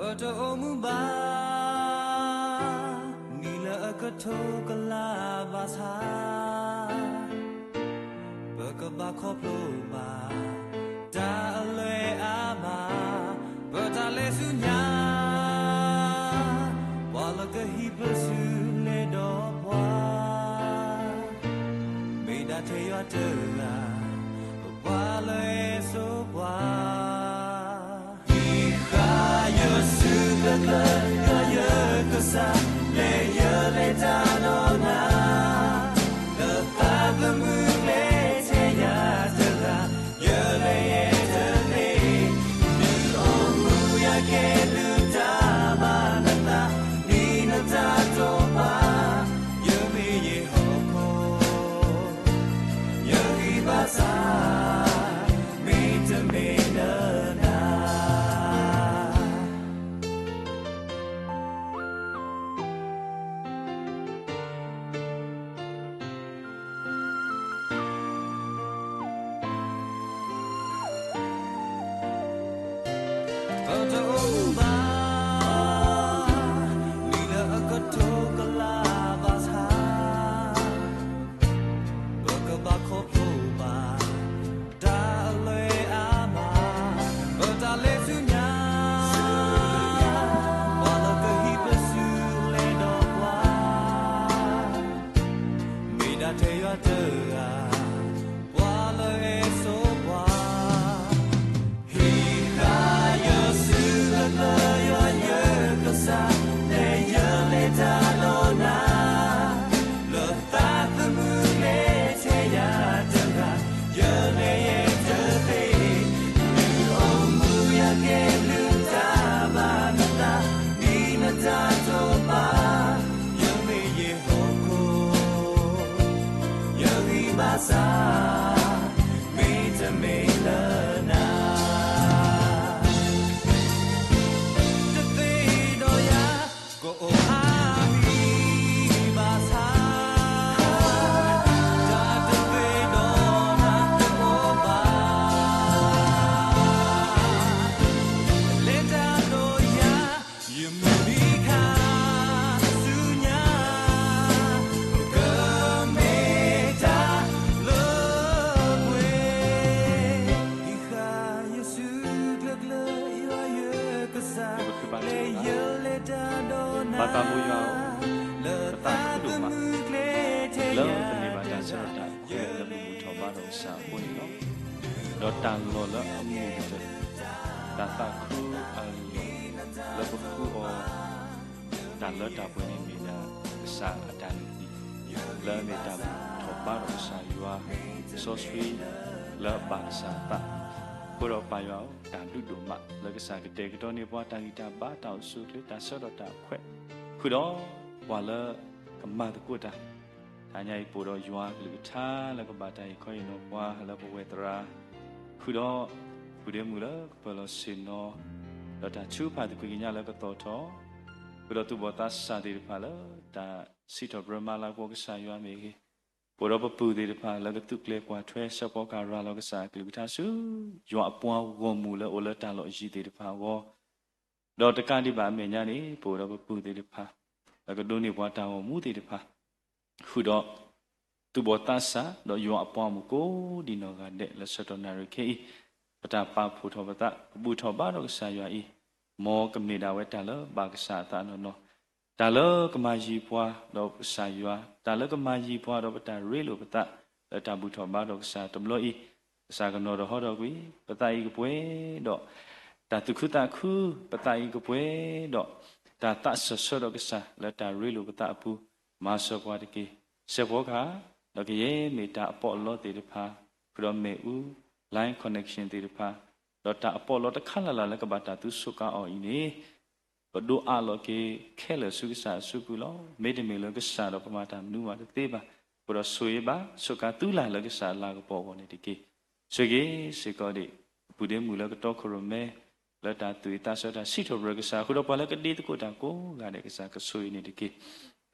But Omuba Nila Akatokala Basa Bakabakoploba Dale Ama But Alesunya Walaka Hibasu Ledopwa Made that your turn Wale Soba Kasa le ye le tanona le tabu le te ya tela ye le ye te le ni omu ya ke lu ta ma na ni na ta to ba ye me ye ho ko ye ri ba sa me te me na So sweet, love Basata. Put up by your damn do ma, like a sack take it on your water, bat out, suit, that sort of that quick. Could all while a mother good. And I put on you are little like a batter, coin of wa, love weather. Could all put a mula, pelosino, that are two part the queen like a toto. Put out to botas Sadi pala, that seat of Brahma like walk aside you are making. ပရောပပူဒီတဖာလကတုကလေကွာထွဲရှော့ကာရာလောကစာကလိတာစုယောအပွားဝမူလအိုလတန်လောအရှိဒီတဖာဝတော့တကန်ဒီပါမေညာနေပရောပပူဒီတဖာလကဒိုနေဘွားတာဝမူဒီတဖာခုတော့သူဘောတဆာတော့ယောအပွားမကိုဒီနောကတဲ့လဆတနာရခေပတာပါဖူထောပတာဘူထောပါတော့ဆာယောဤမောကမနေတာဝဲတလဘာကစာတာနော်ဒါလကမာကြီးပွားတော့ဆာရွာဒါလကမာကြီးပွားတော့ပတာရေလိုပတာတဘူထောဘာတော့ဆာတမလို့ဤစာကနော်တော့ဟောတော့ကွီပတာဤကပွဲတော့ဒါတုခုတာခုပတာဤကပွဲတော့ဒါတဆဆတော့ကဆာလတာရေလိုပတာအပူမာဆောပွားတကေစေဘောခါတော့ကရေမေတာအပေါ်လောတေတဖာခရမေဦး line connection တေတဖာတော့တာအပေါ်လောတခါလာလကဘာတာသူစုကအော်ဤနေဘဒိုအာလောကေခဲလဆုကဆာဆုကူလောမေတ္တမေလောကဆာတော့ပမာတာနူမာတေပါဘရဆွေပါဆုကတူလာလောကဆာလာကပေါ်ပေါ်နေတကေဆွေကေစေကောဒီဘူဒေမူလောကတော့ခရမေလတာတူတာဆတာစီထိုဘရကဆာခုတော့ပါလကတိတကိုတာကိုလာတဲ့ကဆာကဆွေနေတကေ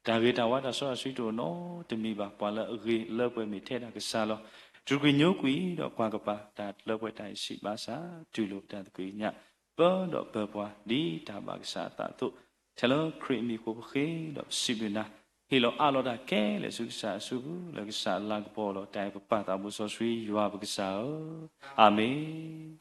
ဒါဂေတာဝါတာဆောဆွေတိုနော်တမီပါပါလအဂေလောပွဲမီထဲတာကဆာလောဒုကွေညိုကွီတော့ကွာကပါဒါလောပွဲတိုင်ရှိပါစာဒူလိုတန်ကွေည bơ đó bơ qua đi ta bạc sa ta tu thế lo creamy của khi đó sibina hi lo alo da ke le su sa su le sa lang po lo tai pa ta bu so sui yua bạc sa amen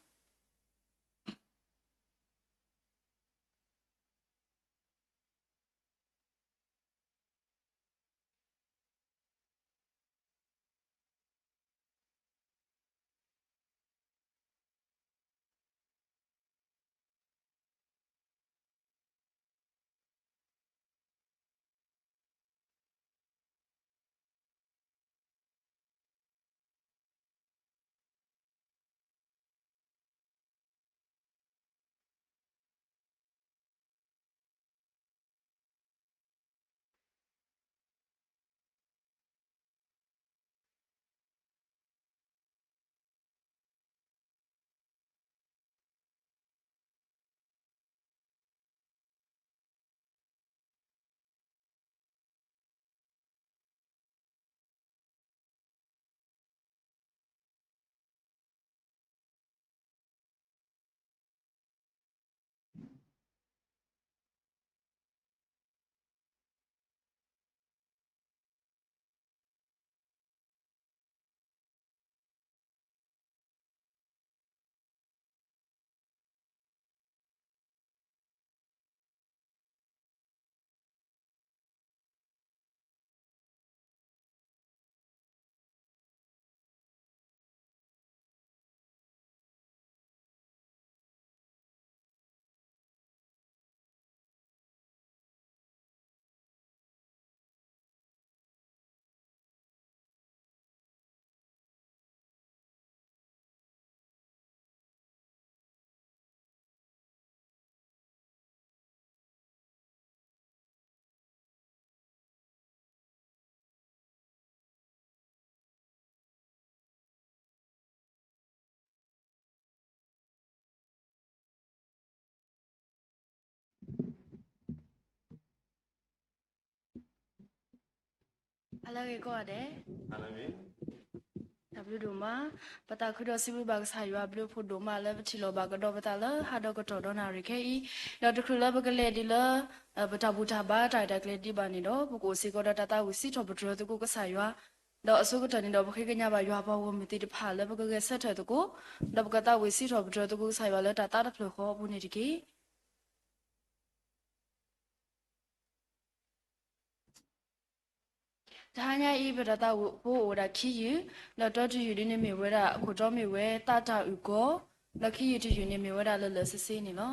Alage ko ade. amen W doma pata khudo sibu bag saywa blue food doma le chilo bag do pata la hado ko to dona rike I do to khula bag le di la pata buta ba tai da kle di ba ni do bu ko si ko da ta wi to butro to ko saywa do asu ko tani do bu ke nya ba ywa ba wo mi ti de pha le bag ke set the to ko do bag ta wi to butro to ko saywa le ta da phlo ko bu ni di ki Tanya ibada wo ora kiyu la do tu yu ni me wera ko do me we ta ta u go la kiyu tu yu ni me wera le se ni lo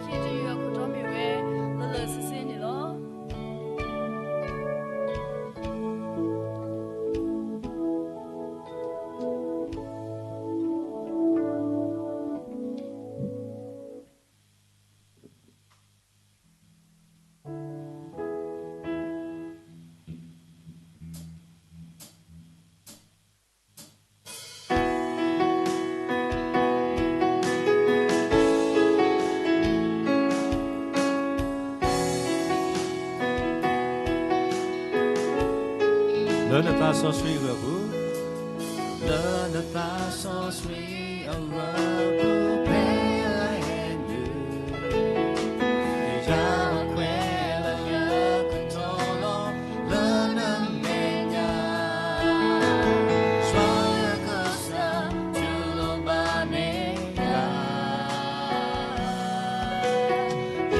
天天要可着米喂，乐乐是谁的咯？Learn the fast so sweet will Learn the fast so sweet will play a hand you Ya quella ya controllo Learn a menya Suaya cosa tu lo banega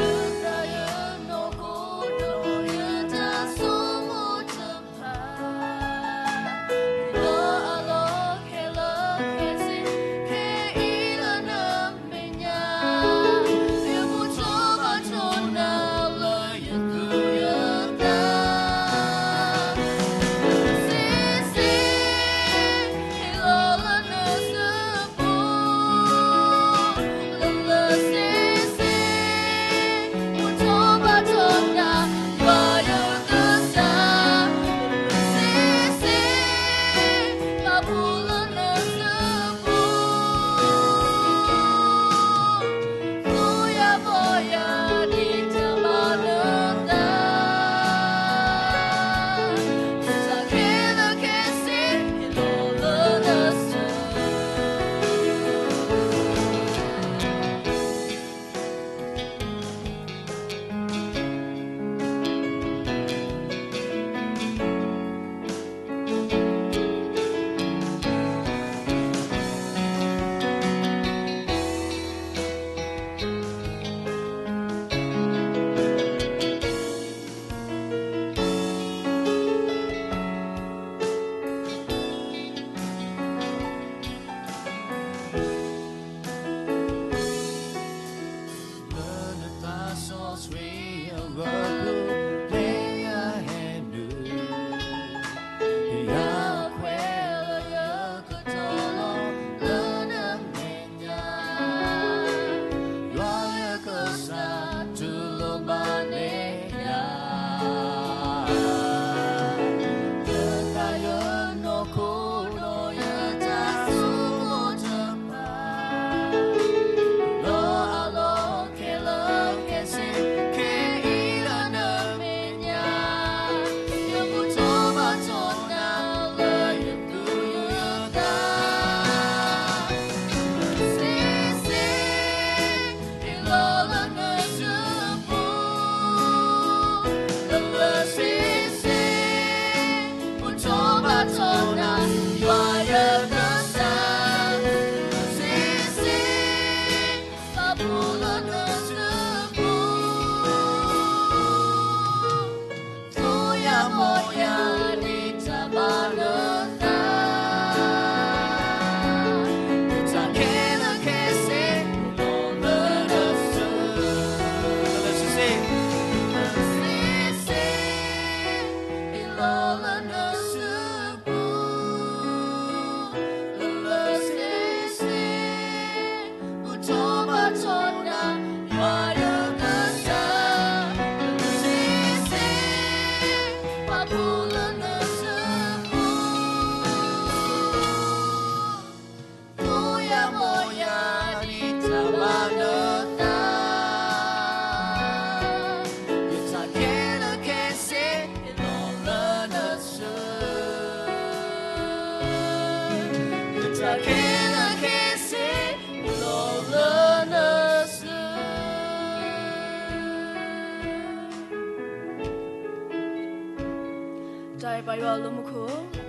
Yuta ya no kodo yuta sumo tampa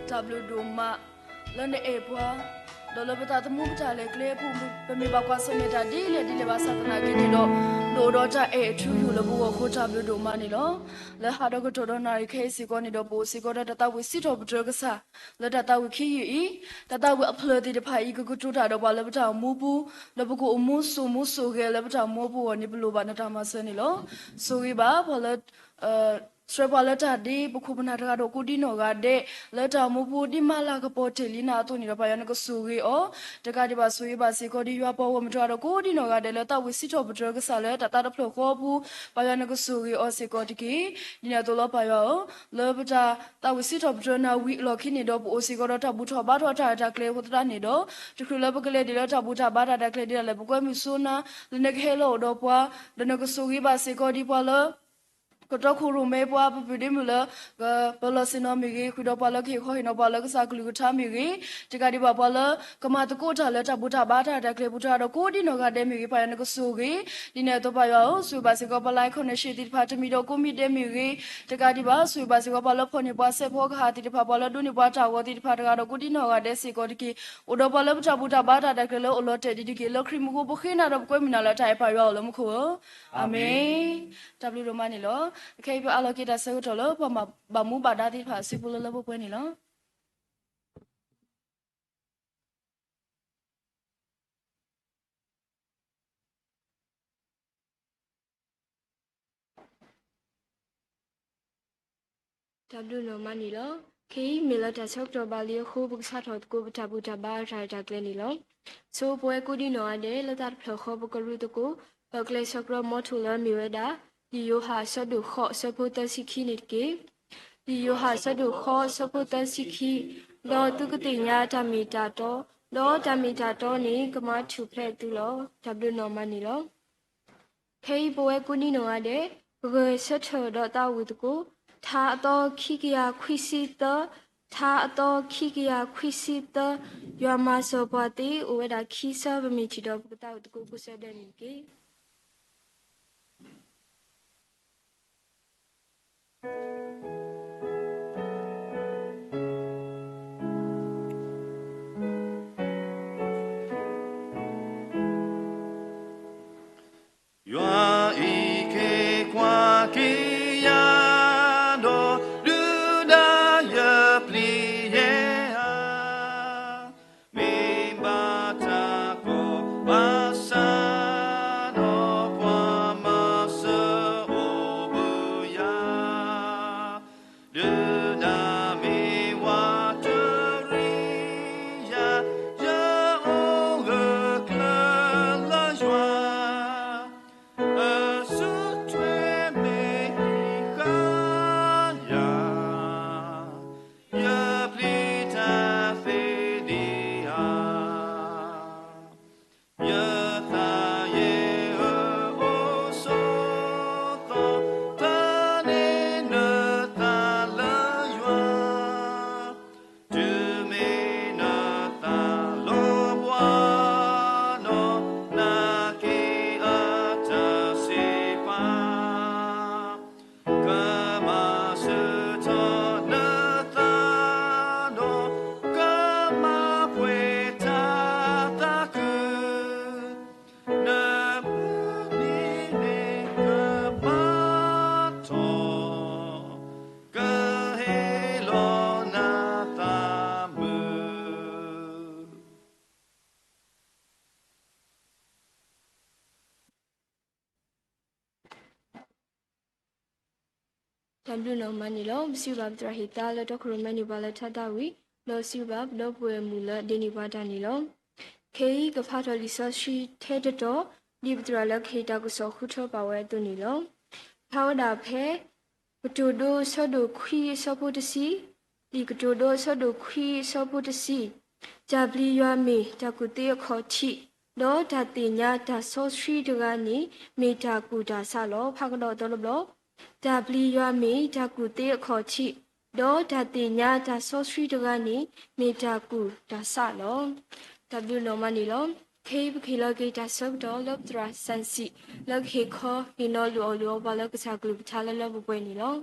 W doma lande epwa dolo bata tamu bata le kle pu pe mi ba kwa so meta di le ba sa tana ke di do လိုတော့ကြထူယူလဘူကိုခိုးချဘလူဒိုမနီလောလဲဟာတော့ကတော့နာရီခဲစီကောနေတော့ပိုစီကောတတဝီစီတော့ဘဒရကစားလဲတတဝီခီယူတတဝီအဖလတီတဖိုင်ကကတူတာတော့ဘာလဲပတောင်မူဘူးလဘကိုအမှုဆူခဲလဲပတောင်မောဘူးနိဘလိုဘာနတာမဆနီလောဆိုရီပါဘာလဲစရပါလက်တာဒီပခုပနာတကတော့ကိုဒီနော်ကတဲ့လက်တာမဖို့ဒီမလာကပေါ်တယ်လီနာတူနေတော့ဘာယနကဆူရီအောတကဒီပါဆူရီပါစီကိုဒီရွာပေါ်ဝမတော်တော့ကိုဒီနော်ကတဲ့လက်တာဝစီတော့ပတော်ကစားလက်တာတဖလို့ခေါ်ဘူးဘာယနကဆူရီအောစီကိုဒီကီဒီနော်တော့ဘာယောလောပတာတဝစီတော့ပတော်နာဝီလော်ခင်းနေတော့အိုစီကတော့တဘူးထောဘာထောတာကလေဟိုတနေတော့တခုလဘကလေဒီတော့တဘူးတာဘာတာကလေဒီလည်းဘကွဲမဆိုနာလနကဟဲလို့တော့ပွားလနကဆူရီပါစီကိုဒီပွားလောကတော့ခူရုမဲပွားပပဒီမူလာဘလစနောမီကြီးခုတော့ပါလခေခေါ်ဟိနောပါလကစားကလူကထားမီကြီးတကဒီပါပါလကမတကိုထားလက်တဘူတာဘာတာတကလေဘူတာတော့ကိုဒီနောကတဲ့မီကြီးပါရနကဆူကြီးဒီနေတော့ပါရောဆူပါစကပလိုက်ခုနရှိတိဖာတမီတော့ကိုမီတဲ့မီကြီးတကဒီပါဆူပါစကပါလဖော်နေပွားဆက်ဖောကဟာတိတဖာပါလဒုနေပွားတာဝတိတဖာတကတော့ကိုဒီနောကတဲ့စီကိုဒီကီဥတော့ပါလဘူတာဘူတာဘာတာတကလေအလောတဲ့ဒီကီလခရီမကိုပခိနာတော့ကွဲမီနာလာထိုင်ပါရောလမခုအာမင်W ရိုမနီလောခေပြအလောကိတာဆေဦးတော်လောပမဘမူပါဒတိဖာစီပူလလဘပွဲနီလောW လိုမနီလောခေမီလာတဆောက်တော်ပါလီခိုးပုစားတော်ကိုပထဘူတဘာထိုင်တကလနီလောဆိုပွဲကူဒီနောအတဲ့လတဖလခိုးပကရုတကိုပကလေဆောက်ရမောထူလာမီဝဒါဒီယိုဟာဆဒုခောဆပုတစီခိနိကေဒီယိုဟာဆဒုခောဆပုတစီခိလောတုကတိညာဓမီတာတောလောဓမီတာတောနိကမထူဖလက်တူလော W နောမနီလောခေပွဲကူနီနောအတဲ့ဘဂဆက်ထောတော့တာဝုတကိုသာတော့ခိကယာခွိစီတသာတော့ခိကယာခွိစီတယောမဆောပတိဝေဒခိဆဗမီချီတော့ပကတာတကူကုဆဒနိကေW နောမနီလောစီဘပ်တရဟိတာလတော့ခရမနီပါလထတာဝီလောစီဘပ်လောပွဲမူလဒေနီပါတာနီလောခေကဖာတော်လီဆရှိထဲတော့ဒီပတရလခေတာကုဆောခုထောပါဝဲတူနီလောထောက်တာဖဲကတူဒိုဆောဒိုခွီဆောပုတစီဒီကတူဒိုဆောဒိုခွီဆောပုတစီဂျာပလီယွာမီတကုတေခေါ်ချီဒေါ်ဒါတိညာဒါဆောရှိတကနီမေတာကူဒါဆလောဖကတော့တော်လောဒါပလီယွာမီဒါကူတေခေါ်ချီဒေါ်ဒါတိညာဒါဆောရှိတကနီမေတာကူဒါဆလော W နောမနီလောခေဘခေလကေတာဆောက်တော်လောထရာဆန်စီလောက်ခေခောဟီနိုလိုလိုဘာလကစားကလူပထားလလဘပွဲနီလော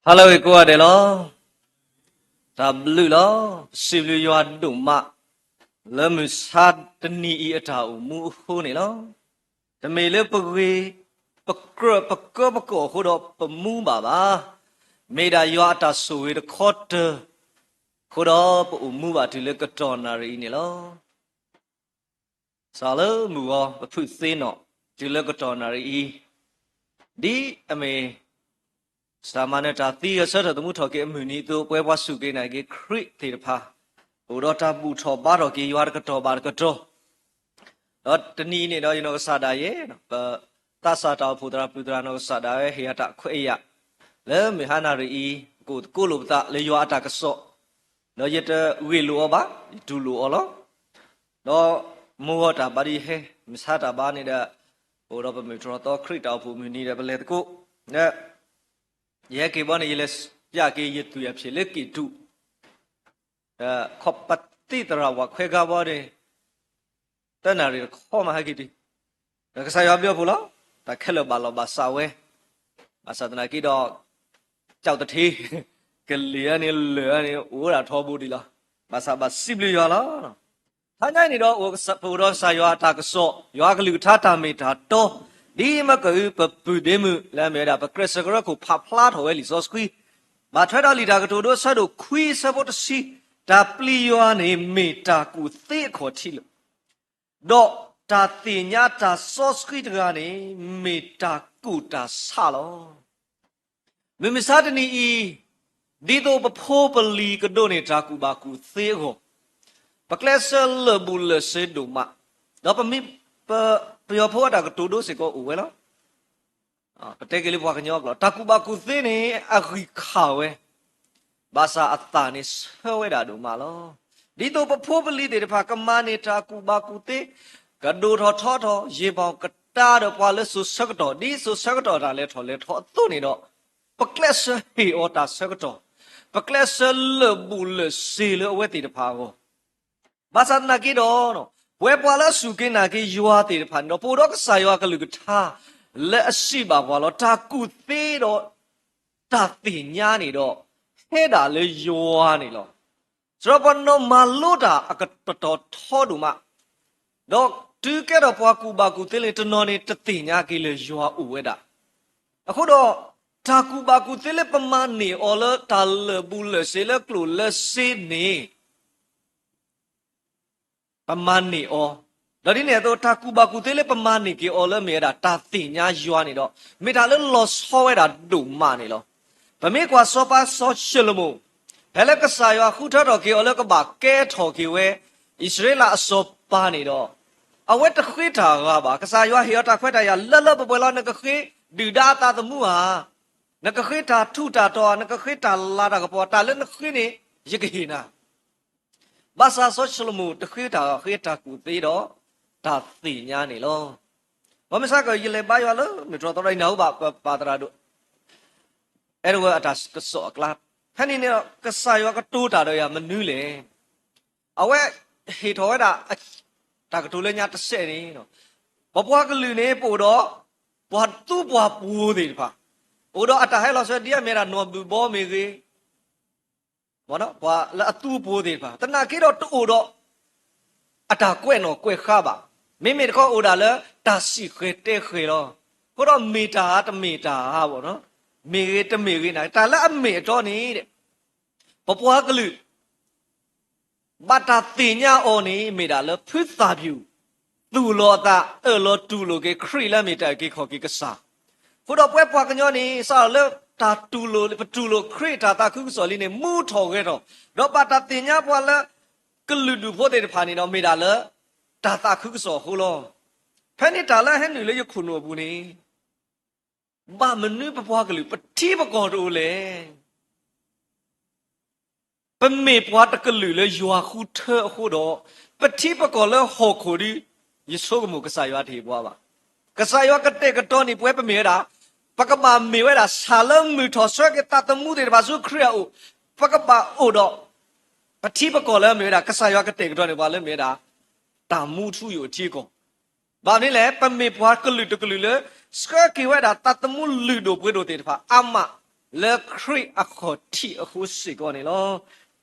Hello, cô đây lo. Ta blue lo, siêu yo đủ mạ. Lỡ mình sát tên ni ở trào mũ khu này lo. Ta mê lỡ bạc ghê, bạc cơ khu đó, bạc mũ bà bà. Mê đã yo ta sủi đã khót tơ. Khu đó bạc mũ bà thì lỡ cái tròn nà rì này lo. Sao lỡ mũ gò, bạc phụ xê nọ, thì lỡ cái tròn nà rì. Đi, mê. Samana ta tia sa ta mu tho ke muni to pwe wa su ke nai ke khri the pha ho do ta bu tho ba ro ke ywa ka to ba ka to do tani ni do yino sa da ye ta sa ta phu tra pu tra no sa da ye he ta khwe ya le mi hana ri I ko lo ta le ywa ta ka so no ye ta we lo ba du lo lo do mu ta ba ri he mi sa ta ba ni da ho do ba mi tro to khri ta phu mi ni da ba le ko ne ye ke bon ye les ya ke ye tu ya phie le ke tu khop pat ti tra wa khwe ga bo de ta na ri kho ma ha ki ti da ka sa ya pyo phu lo ta khet lo ba sa we ba sa na ki do chao ta thi ke le ni o ra tho bu di lo ba sa ba sip le yo lo ta nyai ni do o sa phu do sa yo ta ka so yo ka lu tha ta me ta toဒီမကူပပူဒေမှုလမ်းမြတာပကရစကရကိုဖဖလားထော်ဝဲလီစောစကွီမထွဲတော်လီတာကတိုတို့ဆတ်တို့ခွီးစဖို့တစီဒါပလီယောနေမေတာကူသေခေါ်တိလို့တော့တာတင်ညာတာစောစကွီတကနေမေတာကူတာဆလောမမစာတနီဤဒီတော့ပဖိုးပလီကဒိုနေတာကူဘာကူသေခေါ်ပကလဆလဘူလစေဒူမတော့ပမိပယောဖို့တာကတူတို့စကောဦးဝဲလောပတဲကလေးဘွားကညောကလောတာကူဘာကူသိနေအခီခါဝဲဘာသာအတာနေဆွဲတာတို့မလောဒီတော့ပဖိုးပလီတဲ့ဖာကမနေတာကူဘာကူသိကဒိုထောထောရေပေါင်ကတာတော့ဘွားလဲဆုစကတော့ဒီဆုစကတော့ဒါလဲထောလဲထောသူ့နေတော့ပကလက်ဆဟီအော်တာစကတော့ပကလက်ဆလဘူလစီလအဝဲတဲ့ဖာကိုဘာသာနာကီတော့ဝဲပွာလာစုကင်းနာကေယွာတေဖန်တော့ပိုတော့ကဆာယွာကလူကထားလက်အရှိပါဘွာလောတာကုသေးတော့တာတင်ညာနေတော့ဟဲ့တာလေယွာနေလောစရပနောမလို့တာအကတော်ထောဒူမတော့တူကဲတော့ပွာကူဘာကူသေးလေတနော်နေတတင်ညာကေလေယွာဥဝဲတာအခုတော့တာကူဘာကူသေးလေပမာနေအော်လတာလဘူးလေဆေလကလူလေစေနေပမာနေအောဒါဒီနေတော့တာကူဘာကူသေးလေပမာနေကေအော်လမေတာတာတင်ညာယွာနေတော့မေတာလေလောဆောဝဲတာဒုမနေလောဗမေကွာစောပါဆောရှလမိုဘဲလကဆာယွာခုထတော့ကေအော်လကဘာကဲထော်ကေဝဲဣသရေလအစောပါနေတော့အဝဲတခွေးတာကဘာကဆာယွာဟေတာခွဲတာရလလပပွဲလာနကခွေးဒီဒါတာသမှုဟာနကခွေးတာထုတာတော့နကခွေးတာလာတာကပေါ်တာလည်းနခွေးနေရကဟိနာဘာသာဆောရှလမိုတခွေးတာခွေးတာကူသေးတော့တာသိညာနေလောဘာမစားကရလေပါရလို့မတော်တော်နိုင်တော့ပါတရာတို့အဲ့တော့အတာကစောကလာဖန်နေတော့ကဆာယောကတိုးတာတော့ရမနူးလေအဝဲဟေထောတာတာကတိုးလဲညာတစ်ဆက်နေနော်ဘပွားကလူနေပို့တော့ဘွားသူ့ဘွားပူသေးပါပို့တော့အတာဟဲလို့ဆိုဒီအမေရာနော်ဘူဘောမေကြီးဘောနော်ဘွားလက်အတူပူသေးပါတနာကေတော့တူတော့အတာကွဲ့နော်ကွဲ့ခါပါမိမိတခေါ်အိုဒါလဲတာစီခွေတဲခွေတော့ကိုတော့မီတာတမီတာပေါ့နော်မေတမေကြီးနာတာလက်အမေတော့နေတဲ့ပပွားကလူဘာတာတင်ညာအော်နေမေတာလဲဖွသာပြူသူလောတာလောတူလိုကေခရီလက်မေတာကေခေါ်ကေကစားကိုတော့ပွဲပွားကညောနေစားလဲတာတူလိုပတူလိုခရီတာတာခုစော်လေးနေမူထော်ခဲ့တော့ဘာတာတင်ညာပွားလဲကလူဒူဖို့တဲ့ဖာနေတော့မေတာလဲတာတာခုစော်ဟိုလောဖဲနေတာလဲဟဲ့နေလေရခုနိုဘူးနေဘာမနုပပွားကလူပတိပကောတို့လေပမေပွားတကလူလေယွာခုထဲခုတော့ပတိပကောလေဟောခိုဒီယေဆုကမုကဆာယွာထေပွားပါကဆာယွာကတဲ့ကတော့နေပွဲပမေတာပကမာမေဝဲတာဆာလမူထောဆွဲကတတမှုတွေဘာစုခရအိုပကပါအိုတော့ပတိပကောလေမေတာကဆာယွာကတဲ့ကတော့နေဘာလဲမေတာတာမှုထုယိုအချီကောဘာနေလဲပမေပွားကလူတကလူလေစကကေဝဲတာတတမှုလူတို့ပွဲတို့တေတဖာအမ le kri akho ti akhu si ko ni lo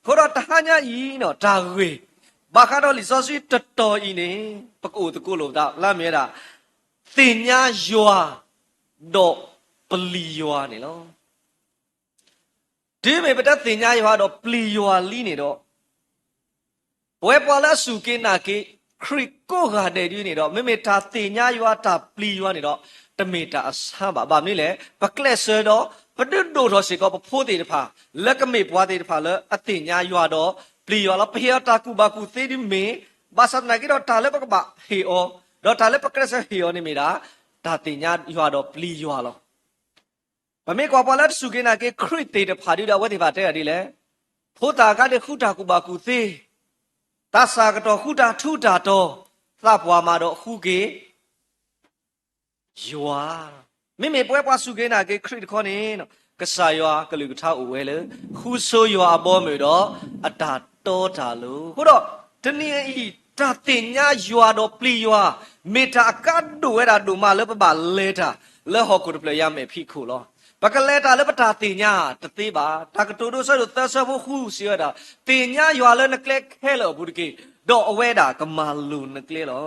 ko ro ta nya yi no da we ba kha do li so sui to to yi ni pa ko to ko lo da la me da tin nya ywa do pli ywa ni lo di me ba da tin nya ywa do pli ywa li ni do bwe pa la su ke na ke kri ko ga de di ni do me me ta tin nya ywa ta pli ywa ni doတမေတာအဆမ်းပါဗာမင်းလေပကလက်ဆတော့ပဒုဒိုတော်စီကောပဖိုးတေတဖာလက်ကမေပွားတေတဖာလအတင်ညာရွာတော့ပလီရွာလပဟေတာကူဘာကူသေးဒီမေဘာစနာကိတော့တာလက်ပကဘာဟေအောတော့တာလက်ပကလက်ဆဟေအောနေမီတာဒါတင်ညာရွာတော့ပလီရွာလောဗမေကောပလက်စုကေနာကေခရစ်တေတဖာဒီတော့ဝတိဖာတဲ့ရဒီလေဖိုးတာကတဲ့ခုတာကူဘာကူသေးတာစာကတော့ခုတာထုတာတော့သပွားမှာတော့ခုကေyuwa mimi pwe pwa su ke na ke khrit kho ni no kasa yuwa kalu tha u we le khu so yuwa abo me do ata to ta lo ho do tani i ta tin nya yuwa do pli yuwa me ta ka do we da do ma le ba le ta le ho ko de ple ya me phi khu lo ba ka le ta le ba ta tin nya ta te ba ta ka to do so do ta so phu khu si ya da tin nya yuwa le na kle khe lo bu de ke do awe da ka ma lu na kle lo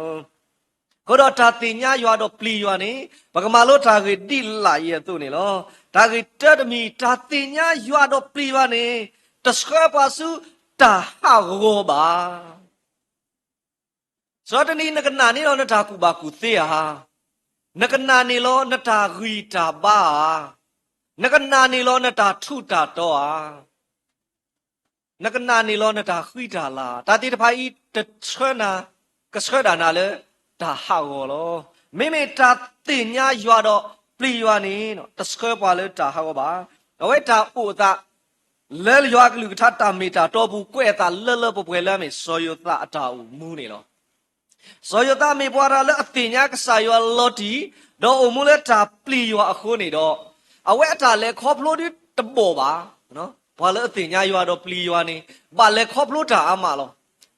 ko do ta tin nya yuwa do pli yuwa ni ba ka ma lo ta ge di la ye tu ni lo ta ge ta de mi ta tin nya yuwa do pli yuwa ni ta skha pa su ta ha go ba so ta ni na ka na ni lo na ta ku ba ku te ha na ka na ni lo na ta ri ta ba na ka na ni lo na ta thu ta to a na ka na ni lo na ta ri ta la ta ti ta phai ta skha na ka skha da na le ta ha go lo me me ta tin nya yuwa do pli yuwa ni no ta skha pa le ta ha go ba awe ta u ta le yuwa ka lu ka ta me ta to bu kwe ta le le po pwe la me so yo ta ata u mu ni lo so yo ta me bwa ra le a tin nya ka sa yuwa lo ti do u mu le ta pli yuwa a kho ni do awe ta le kho phlo di ta bo ba no bwa le a tin nya yuwa do pli yuwa ni ba le kho phlo ta a ma lo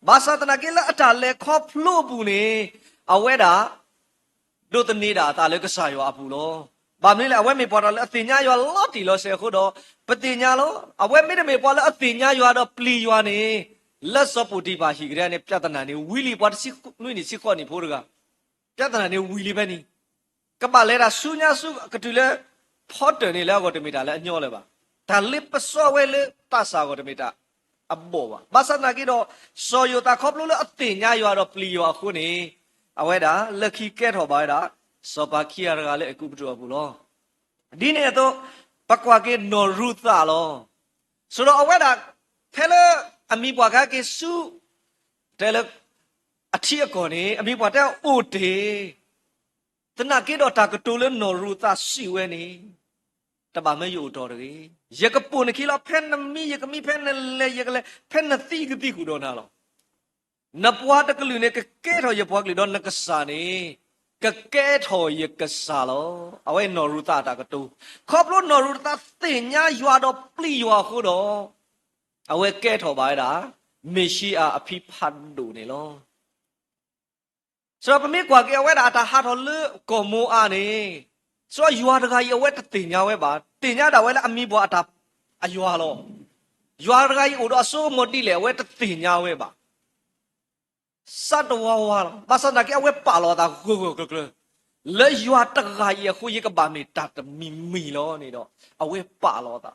ba sa ta na ke le a ta le kho phlo bu ni awe da do ta ni da ta le ka sa yuwa bu lo ba me le awe me bwa ra le a tin nya yuwa lo ti lo se kho do pa tin nya lo awe me de me bwa le a tin nya yuwa do pli yuwa niလက်စောပူတိပါရှိကြတဲ့နဲ့ပြဿနာနေဝီလီပွားတစီနွိနေစီခေါ်နေဖို့ကပြဿနာနေဝီလီပဲနီကပလဲတာဆူညာဆူကတူလဲဖော့တယ်နေလဲကိုတမီတာလဲအညောလဲပါဒါလစ်ပစောဝဲလဲတဆာကိုတမီတာအဘောပါဘာစနာကြီးတော့စောယတာခေါပလို့လဲအတင်ညာရွာတော့ပလီရွာခုနေအဝဲတာလက်ခီကဲထော်ပါတာစောပါခီရကလည်းအခုပတူဘူးလောဒီနေ့တော့ပကွာကေနော်ရူသာလောဆိုတော့အဝဲတာဖဲလဲအမိဘွားကကေစုတဲလအထီအကောနေအမိဘွားတဲ့အိုတေတနာကေတော့တာကတူလနော်ရူတာစီဝဲနေတပါမယိုတော်တကေရကပုန်ခီလာဖဲနမီရကမီဖဲနလေရကလေဖဲနသီကတိကူတော့နာလောနပွားတကလူနေကကဲတော်ရပွားကလူတော့နကစာနေကကဲတော်ရကစားလောအဝဲနော်ရူတာတာကတူခေါပလို့နော်ရူတာတင်ညာရွာတော့ပလီရွာခုတော့အဝဲကဲထော်ပါတာမေရှိအဖိဖတ်ဒူနေလောဆိုတော့ပမေကွာကေအဝဲတာဟာထော်လကောမိုအာနေဆိုတော့ယူရတကကြီးအဝဲတင်ညာဝဲပါတင်ညာတာဝဲလည်းအမိဘွားအတာအယွာလောယူရတကကြီးအိုတော့အစိုးမတိလေအဝဲတင်ညာဝဲပါစတ်တော်ဝါဘာစနာကေအဝဲပါလောတာဂုဂုဂုလေယူရတကကြီးခုရကဘာမီတတ်မီလောနေတော့အဝဲပါလောတာ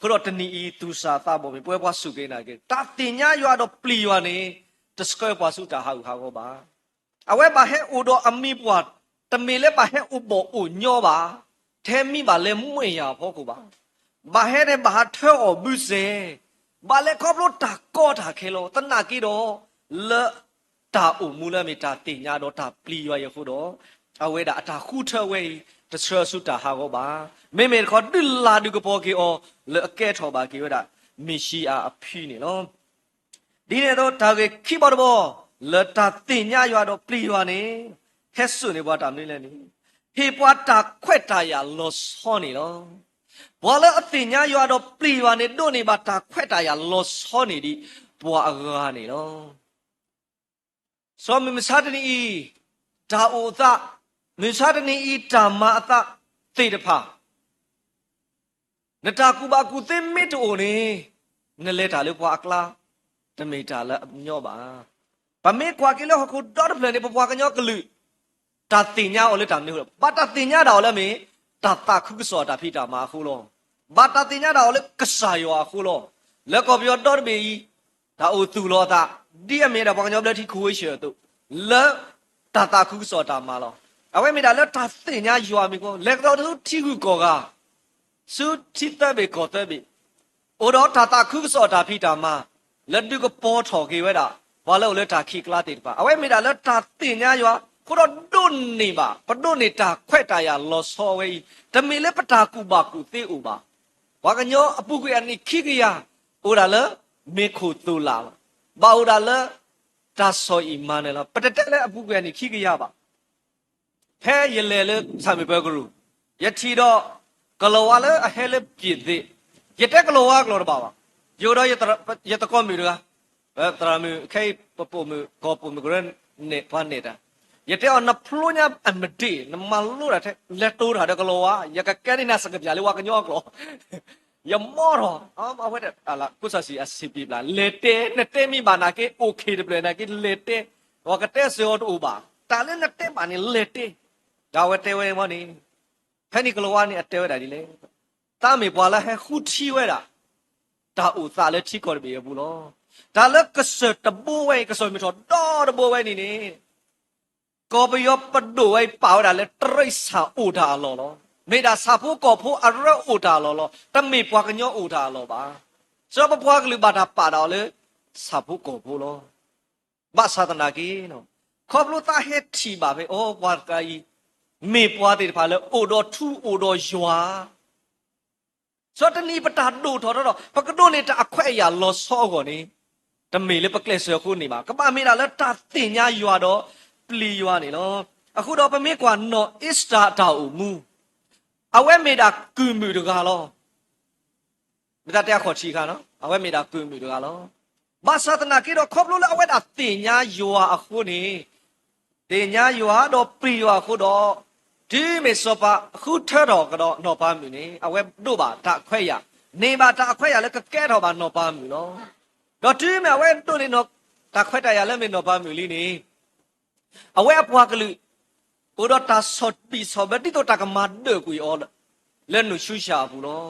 ခရတနီဤသူစာသဘောပဲပွဲပွားစုကိနာကေတာတင်ညာရွာတော့ပလီရွာနေတစကွဲပွားစုတာဟာဟာကောပါအဝဲပါဟဲအိုတော့အမိပွားတမေလဲပါဟဲဥဘောအိုညောပါထဲမိပါလဲမွေရဖို့ကိုပါဘာဟဲတဲ့ဘာထဲော်ဘူးစေဘာလဲခေါပလို့တာကောတာခဲလို့တနာကီတော့လတာအိုမူလမီတာတင်ညာတော့တာပလီရွာရခုတော့အဝဲတာအတာခုထဲဝဲတချရစုတာဟာကောပါမေမေခေါ်ဒလာဒုကပေါ်ကေအောလေအကဲထော်ပါကေဝဒမရှိအဖီနေလောဒီနေတော့ဒါကေခိပေါ်တော့လတာတင်ညာရွာတော့ပလီရွာနေဟက်ဆုနေဘွားတာနေလဲနေဟေပွားတာခွက်တာရလောစောနေလောဘောလအတင်ညာရွာတော့ပလီရွာနေတို့နေပါတာခွက်တာရလောစောနေဒီဘွားအကားနေလောစောမမစားတနီဒါအိုသာမစားတနီဓမ္မအသသေတဖာ နတာကူပါကူသိမစ်တိုနေနလေတာလေပွားကလာတမေတာလေညောပါပမေကွာကီလောခုဒေါ်ပလန်နေပွားကညောကလူတာတင်ညာအော်လေတာမျိုးဘာတာတင်ညာတော်လေမေတာတာခုကစောတာဖိတာမာခုလောဘာတာတင်ညာတော်လေကဆာယောခုလောလက်ကောပြောဒေါ်ဘေဤဒါအိုသူလောတာဒီအမေတာပွားကညောပလက်တီခွေးရှေတုလဲတာတာခုကစောတာမာလောအဝဲမေတာလေတာတင်ညာယောမီကိုလက်တော်သူထီကူကောကစုတိတဘေကောတဘေအိုတော့တာတာခုကစောတာဖိတာမာလက်တူကပေါ်ထော်ကေဝဲတာဘာလို့လဲတာခိကလာတေပါအဝဲမေတာလဲတာတင်ညာယောခုတော့ဒုန်နေပါပဒုန်နေတာခွဲ့တာရလောစောဝဲတမီလေပတာကူပါကူသေးဥပါဝါကညောအပုကွေအနိခိကရအိုဒါလဲမေခုတူလာဘာအိုဒါလဲတာဆောအီမန်လဲပတတက်လဲအပုကွေအနိခိကရပါဖဲရလေလဲဆာမေဘဂရုယတိတော့ကလောဝါလဲအဟဲလဲပြည့်သေးယတက်ကလောဝါကလောပါပါယောတော့ယတကောမီရဘယ်တရာမီခဲပပမကောပမဂရနေဖန်နေတာယတဲ့အနဖလိုညာအမတေနမလို့ရတဲ့လက်တိုးတာကလောဝါယကကဲနေနာစကပြလေဝါကညောကလောယမောရောအဝဲတဲ့အလာကုသစီအစီပီလာလေတဲနဲ့မိဘာနာကေโอเคတယ်ပလနာကေလေတဲဝါကတဲ့စေောတူပါတာလည်းနဲ့တဲပါနေလေတဲဒါဝဲတဲဝဲမောနေဖဲနီကလောဝါနေအတဲဝဲတာဒီလေတာမေပွာလာဟဲခုချီဝဲတာဒါဥသာလည်းချီကော်ဘေဘူးလောဒါလည်းကစတဘူဝဲကစမီတော့တဘူဝဲနေကောပယောပဒိုဝဲပေါတာလေတရိษာဥဒါလောမေဒါစာဖို့ကောဖို့အရဥဒါလောတမေပွားကညောဥဒါလောပါစောပပွားကလူပါတာပါတော့လေစာဖို့ကောဖို့လောဘာသာတနာကီနော်ခေါပလူတာဟက်ချီပါပဲဩဘွားကကြီးမေပွားတဲ့ဖာလေဥတော်ထူဥတော်ယွာစောတနီပတာဒိုထော်တော့ပကဒိုနေတာအခွဲ့အရာလောစောကောနေတမေလေပကလက်ဆွေခုနေပါကပမေဒါလေတာတင်ညာယွာတော့ပလီယွာနေလောအခုတော့ပမေကွာနော်အစ္စတာတောက်မူအဝဲမေတာကူမူတကားလောမတတရားခေါ်ချီခါနော်အဝဲမေတာကူမူတကားလောဘာသာတနာကေတော့ခေါပလို့လေအဝဲတာတင်ညာယွာအခုနေတင်ညာယွာတော့ပလီယွာအခုတော့ဒီမေစောပါအခုထဲတော့ကတော့နော်ပါမူနေအဝဲတို့ပါတာခွဲရနေပါတာခွဲရလဲကကဲတော့ပါနော်ပါမူလောတော့ဒီမေအဝဲတို့နေနော်တာခွဲတရလဲမေနော်ပါမူလီနေအဝဲအပွားကလူဥဒတာဆော့ပီဆောဘတိတော့တကမတ်ဒကွေအော်လဲနုရှုရှာဘူးလော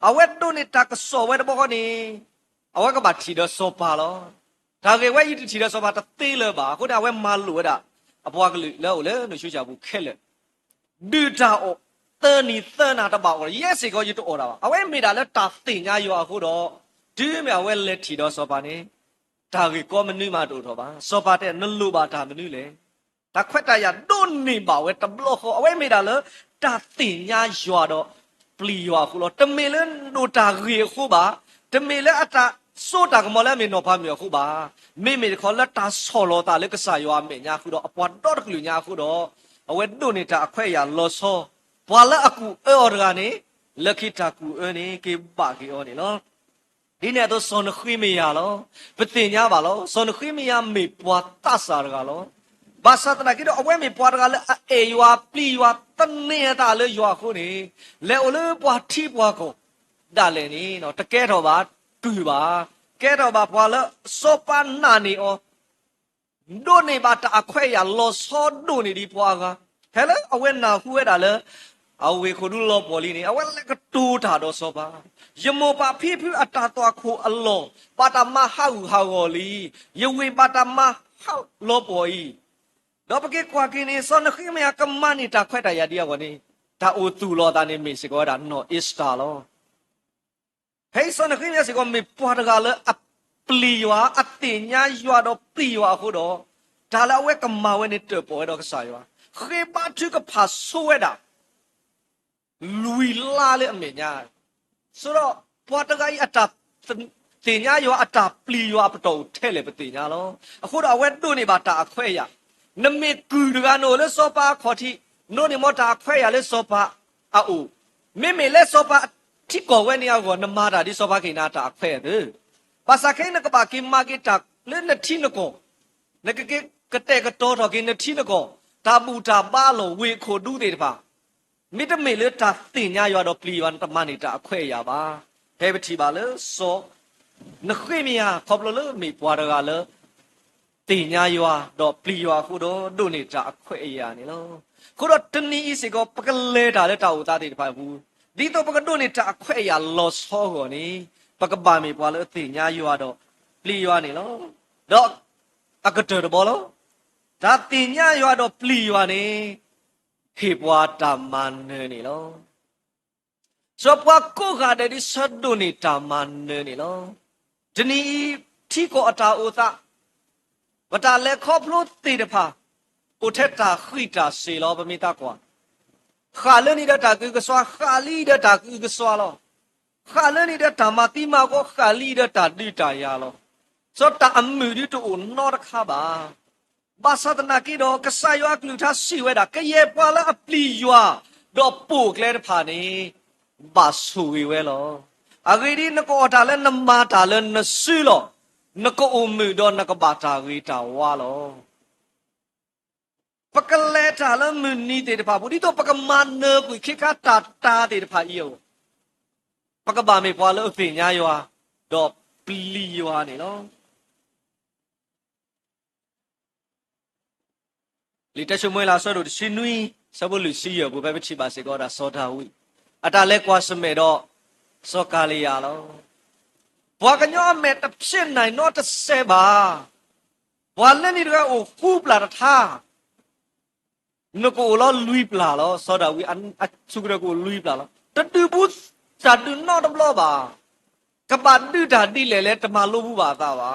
အဝဲတို့နေတာကဆောဝဲတော့ဘောနေအဝဲကဘာချီတော့ဆောပါလောဒါကေဝဲဤချီတော့ဆောပါတသေးလဲပါခုနအဝဲမလို့ဒါအပွားကလူလဲနုရှုရှာဘူးခဲလဲဒူတာအော်တနီသနာတပါအော်ရက်စေကောရတော့အော်တာပါအဝဲမေတာလဲတာတင်ညာရောအခုတော့ဒီမေအဝဲလဲချီတော့ဆောပါနေဒါကေကောမနုမတို့တော့ပါဆောပါတဲ့နလူပါဒါမနုလေဒါခွက်တရဒုန်နေပါဝဲတဘလောခေါ်အဝဲမေတာလဲတာတင်ညာရွာတော့ပလီရွာခုလောတမေလဲဒိုတာရေခုပါတမေလဲအတာဆိုတာကမလဲမေနော်ဖာမြေခုပါမေခေါ်လဲတာဆော်လောတာလဲကဆာရွာမေညာခုတော့အပွားတော့ကလူညာခုတော့အဝဲဒုန်နေတာအခွဲရလောဆောဘွာလဲအကူအော်ကနေလက်ခိတာကူအနေကေပါကေအော်နေလောဒီနေ့တော့စောနခွေးမရလောပတင်ညာပါလောစောနခွေးမရမေပွားတဆာရကလောဘာသာတနာကိတော့အဝဲမေပွားတကလည်းအေယွာပလီယွာတနေတာလေယွာခုနေလေအိုလေပွားထီပွားကိုဒါလည်းနေနော်တကဲတော့ပါတူပါကဲတော့ပါပွားလဲစောပနာနေအောဒိုနေပါတအခွဲရလောစောဒိုနေဒီပွားကဟဲ့လေအဝဲနာခုဝဲတာလေအဝဲခုဒူလောပေါ်လီနေအဝဲလက်ကတူတာတော့စောပါယမောပါဖိဖိအတာတော့ခုအလောပါတမဟောက်ဟောက်လီယဝေပါတမဟောက်လောပေါ်ဤတော့ပကေကွာကင်းနေစောနခိမယကမနီတာခွဲ့တာရဒီယဝနေဒါအိုသူလောတာနေမေစကောဒါနော်အစ္စတာလောဟေးစောနခိမယစကောမေပွားတကလည်းအပလီယွာအတင်ညာယွာတော့ပလီယွာခုတော့ဒါလည်းဝဲကမဝဲနေတော့ပေါ်တော့ကစားယွာခေပါထုကဖာဆိုဝဲတာလူလာလေအမေညာဆိုတော့ပွားတကကြီးအတာတင်ညာယွာအတာပလီယွာပတော်ထဲလေပတင်ညာလောအခုတော့ဝဲတို့နေပါတာအခွဲ့ရနမေကူဒကနိုလေစောပါခေါ်တိနိုနေမောတာခွဲရလေစောပါအိုမေလေစောပါတိကောဝဲနေအောနမာတာဒီစောပါကိနာတာခွဲတယ်ပါစခိနကပါကိမာကိတာလေနတိနကောနကကေကတဲ့ကတော့တော့ကိနတိနကောတာဘူတာပါလောဝေခိုဒူးတယ်ပါ မိတမေလေတာတင်ညာရွာတော့ပလီယွာတမနေတာအခွဲ့ရပါဟဲပတိပါလေစောနခွေမီယာခေါပလလေမိပွားရကလေတင်ညာရွာတော့ပလီယွာခုတော့ဒုနေတာအခွဲ့ရနေလို့ခုတော့တနီးစီကပကလေတာလေတာဦးသားတေတဖာဘူးဒီတော့ပကဒုနေတာအခွဲ့ရလောစောကိုနေပကပါမိပွားလေတင်ညာရွာတော့ပလီယွာနေလို့တော့အကတော်ဘောလို့ဒါတင်ညာရွာတော့ပလီယွာနေဟေပွားတမန်နေလို့စောပွားကိုကတဲ့ဒီဆတ်ဒုနေတာမန်နေလို့ဒီနီထီကိုအတာဦးသားဝတာလေခေါပလို့တေတဖာอุเทตาခိတာစေလောပမိတာကွာခါလနေတဲ့တာကူကစွာခါလီတဲ့တာကူကစွာလောခါလနေတဲ့တာမတိမကိုခါလီတဲ့တာတိတာရလောစောတာအမှုဒီတူနောတခါပါဘာသဒနာကီတော့ကဆာယောကလူသာစီဝဲတာကရေပွာလာအပလီယွာတော့ပိုကလဲတဖာနေဘာဆူဝဲဝဲလောအဂိဒီနကောတာလဲနမတာလဲနဆူလောနကောအမှုတော့နကဘာတာဝီတာဝါလောပကလေတာလမနီတေတဖာဘူးဒီတော့ပကမန်နကွေခိကတာတာတေတဖာဤယောပကဘာမေပွာလို့ပညာယောတော့ပလီယောနေနော်လီတရှမွေလာဆောတို့ရှင်နွီစဘလူစီယောဘဘချိပါစေကောတာစောတာဝိအတာလဲကွာစမေတော့စောကာလီယာလောဘွာကညောမေတဖြစ်နိုင်တော့တဆေပါဘွာလည်းနေတော့ခုပလာတာနကိုလောလူပလာလောစောတာဝီအဆုကရကိုလူပလာလောတတူဘူးစာတူနော်တဘလောပါကပတူတာတိလေလေတမလို့ဘူးပါသားပါ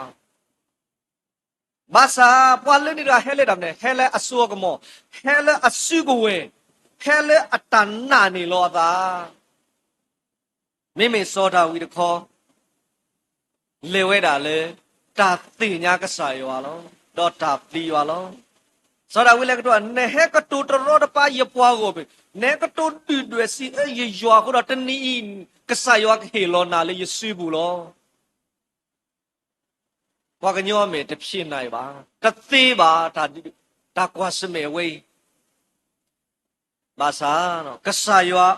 ဘာသာပွာလနေရဟဲလေတမ်နေဟဲလေအဆောကမောဟဲလေအဆုကဝဲဟဲလေအတန်နာနေလောသာမိမိစောတာဝီတခေါ်လေဝဲတာလေတာတင်ညာကဆာယောလောတော့တာပလီယောလောစောရဝိလေကတော့နေဟဲကတူတရောတပါရပွားကိုပဲနေကတူတူတွေစီအေးရွာကတော့တနီကဆာယောကဟေလောနာလေယစုဘူးလောဘာကညောမေတဖြစ်နိုင်ပါတသေးပါဒါကွာစမေဝေးဘာသာနော်ကဆာယော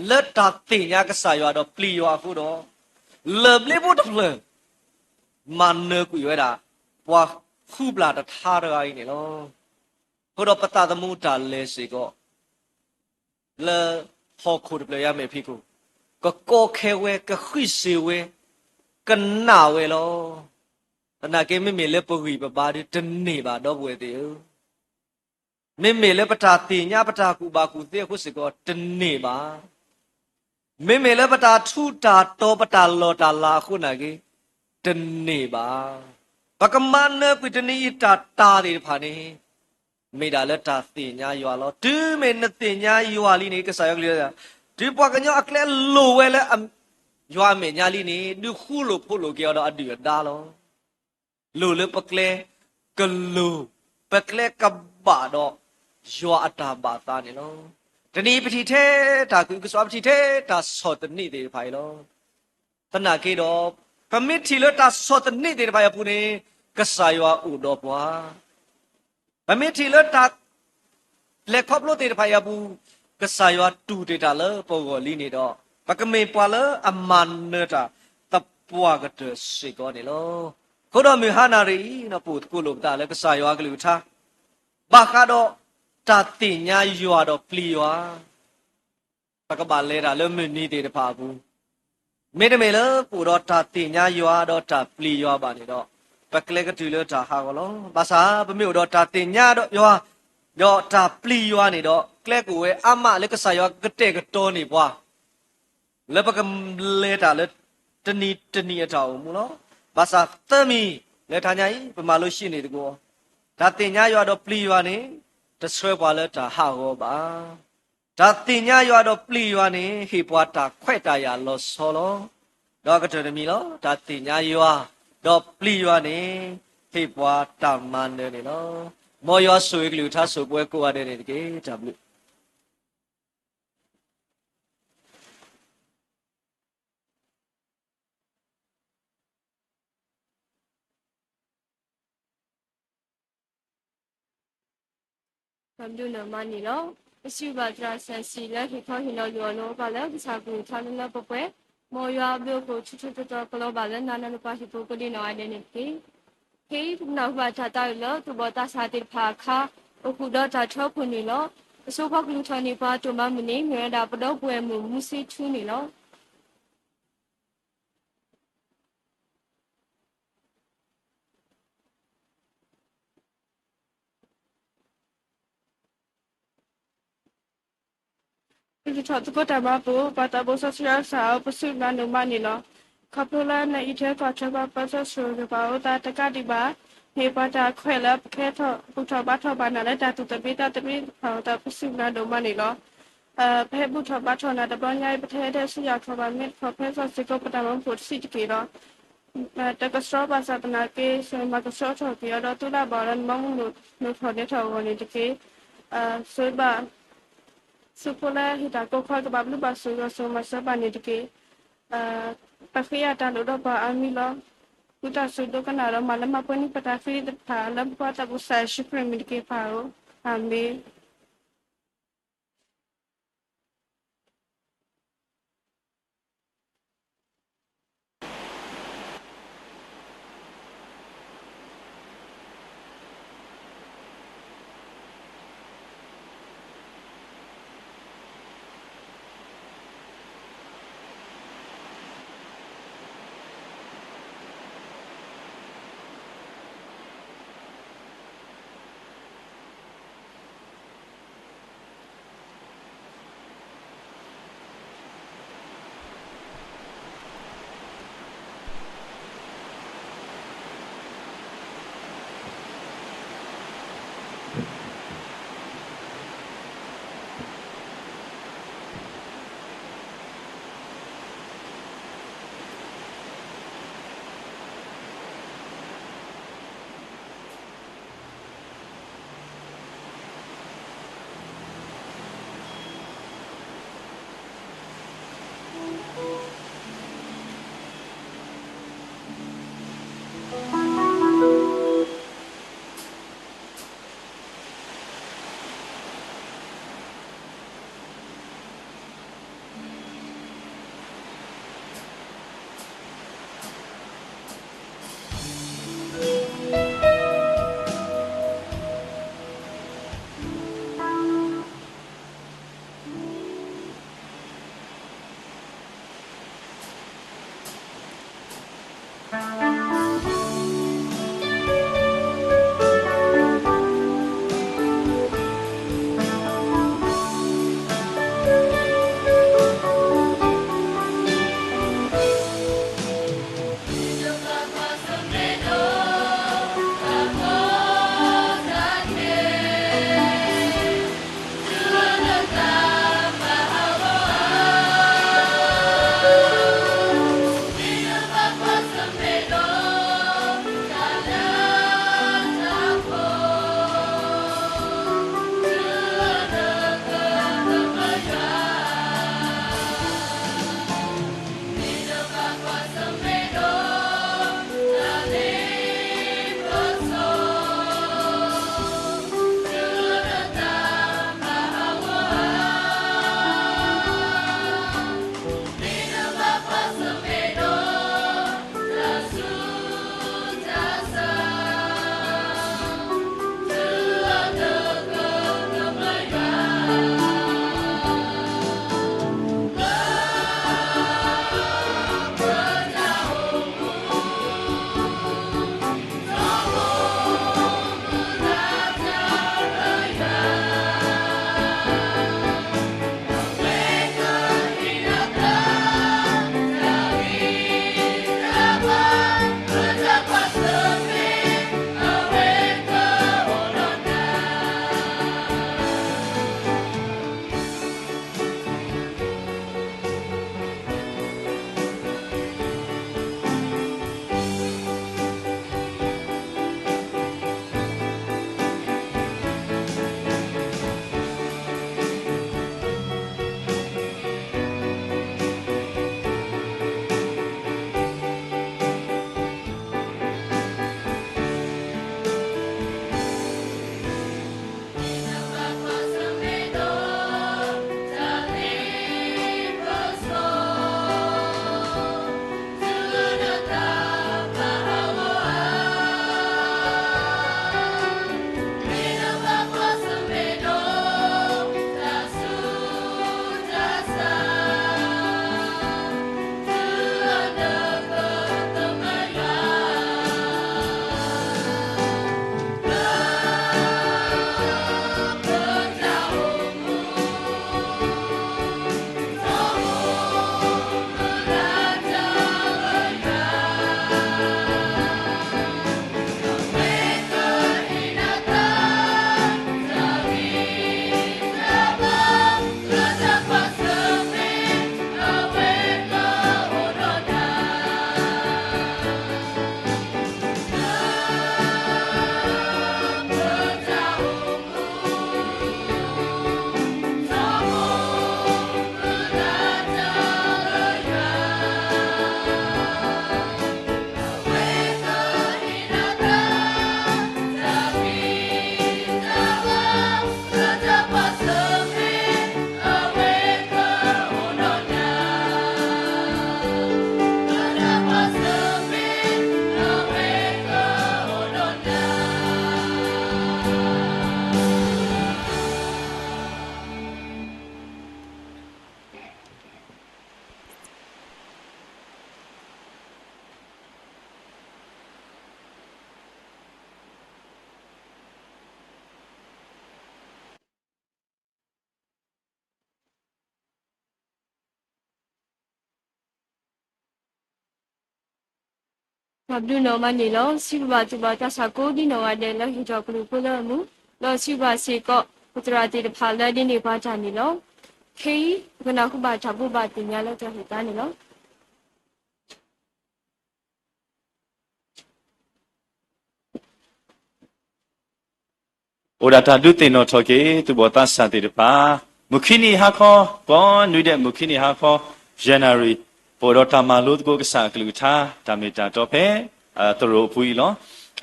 လက်တာတင်ညာကဆာယောတော့ပလီယောအခုတော့လေဘလေဘုတ်ဖလမန်နကူရတာပွားခုပလာတထားရိုင်းနေလောဟိုတော့ပတသမုတာလဲစီကောလေဟောခုပလရမေဖိကိုကောခဲဝဲကခွိစီဝဲကနာဝဲလောတနာကေမေမေလေပဂီပပါဒီတနေပါတော့ဝဲတေမေမေလေပတာတင်ညာပတာကူပါကူတေခုစီကောတနေပါမေမေလေပတာထူတာတောပတာလောတာလာခုနာကေတနေပါဘကမန်နကွတနီတာတာဒီဖာနေမေဒါလက်တာတင်ညာရွာလောဒူးမေနတင်ညာရွာလီနေကဆာယောကလေးဒီပွားကညောအကလဲလိုဝဲလဲရွာမေညာလီနေဒူခုလိုဖို့လိုကြောတော့အတူဒါလောလိုလေပကလဲကလူပကလဲကဘာတော့ရွာအတာဘာသာနေလောတဏီပတိထဲဒါကူကစွာပတိထဲဒါစောတနိတေဖိုင်လောတနာကေတော့ပမစ်ထီလတာစောတနိတေဖိုင်ပူနေကဆာယောဥတော်ပွားပမေတီလတာလက်ခေါပလို့တေတဖာယဘူးကဆာယောတူတေတာလပေါ်ကိုလီနေတော့ပကမေပွာလအမန်နတာတပွားကတစေကောနေလောခုတော့မေဟာနာရီနော်ပို့ကုလို့တာလဲကဆာယောကလူထားဘာကတော့တာတင်ညာရွာတော့ပလီရွာပကပါလဲတာလဲမနီတေတဖာဘူးမေတမေလပို့တော့တာတင်ညာရွာတော့တာပလီရွာပါနေတော့ပကလေကတူလို့တာဟာကောလောဘာသာပမေတော့တာတင်ညာတော့ယောတော့တာပလီယောနေတော့ကလက်ကိုဝဲအမလည်းကဆာယောကတဲ့ကတော်နေပွားလက်ပကလေတာလက်တနီအထောင်မူလို့ဘာသာသမီလက်ထာညာကြီးပမာလို့ရှိနေတကောဒါတင်ညာယောတော့ပလီယောနေတဆွဲပွားလက်တာဟာဟောပါဒါတင်ညာယောတော့ပလီယောနေဟေပွားတာခွဲ့တာရလောဆောလောတော့ကတော်တမီလောဒါတင်ညာယောတော့ပလီယောနေဟေပွားတမန်နေလောမောယောဆွေကလူထားဆိုပွဲကိုရတယ်တကယ်ဒါဘလို့ဘာလို့နမနီလော Isu badra sensila hiko hino yono bala bisabu thalala popwe moya byo ko chuchu to kalo bala nana no pa hipo ko di no identity ke na ba ta ta lo tu bo ta sa ti pha kha oku do ta tho khu ni lo so phok lu thani pa to ma mni ngwe da pdo pwe mu musi thu ni lo Jadi satu kota babu, pada bosa siya sa pesu na numa nilo. Kapula na ite ko chaba pasa suru ba uta taka di ba. He pada kwela keto buta bato banale datu tabi pa uta pesu na numa nilo. Pe buta bato na dabanya ibete de siya kaba mit ko pesa siko pada mamput si kilo. Taka stro basa tana ke so makasho to ki ado tula baran mamu no thode thawani dike. So ba Supula hita ko kwa ka bablu basu so masa bani dike pakhiya ta lo do ba amilo uta su do kana ro malama poni pata fi de pa lam pa ta bu sa shi premi dike pa o ame W no mani lo silva tuba ta sa ko di no ade lo hi jo klu ko lo mu lo silva se ko putra ti de phala di ni ba cha ni lo K gna ku ba cha bu ba ti nya lo ta hi ta ni lo ဩဒါတာဒုတေနောထောကေသူဘောတာစာတိတပါမခိနီဟာခောဘောနွိတဲ့မခိနီဟာခော January ပေါ်တော့တာမလို့ကိုကစားကလူထားဒါမီတာတော့ဖဲသူတို့ဖူးလော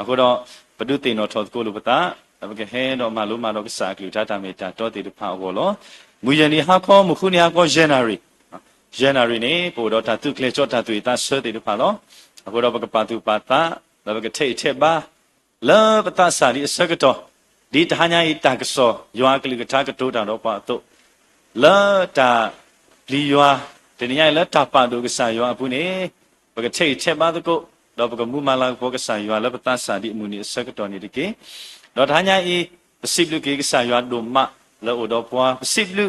အခုတော့ဘဒုတေနောထောကိုလိုပတာဒါပေမဲ့ဟဲတော့မလို့မတော့ကစားကလူထားဒါမီတာတော့တေတပါဘောလောမူယနီဟာခောမခုနီဟာခော January နေပေါ်တော့တာသူကလေချောတာသူတာဆွဲတေတပါလောအခုတော့ဘကပါသူပါတာဒါပေမဲ့ထိတ်ပါလောပတာစာဒီစကတော့ဒီတဟညာဤတကဆောယောကလိကထာကတိုးတာတော့ပါတော့လာတာလီယောတနည်းလက်တာပါတော့ကဆာယောအပူနေဘကထိတ်ချက်ပါတော့တော့ဘကမူမလာဘောကဆာယောလပတစာဒီအမှုနေစကတော်နေတကေတော့တဟညာဤပစိပလူကေကဆာယောဒုမလောတော့ပွားပစိပလူ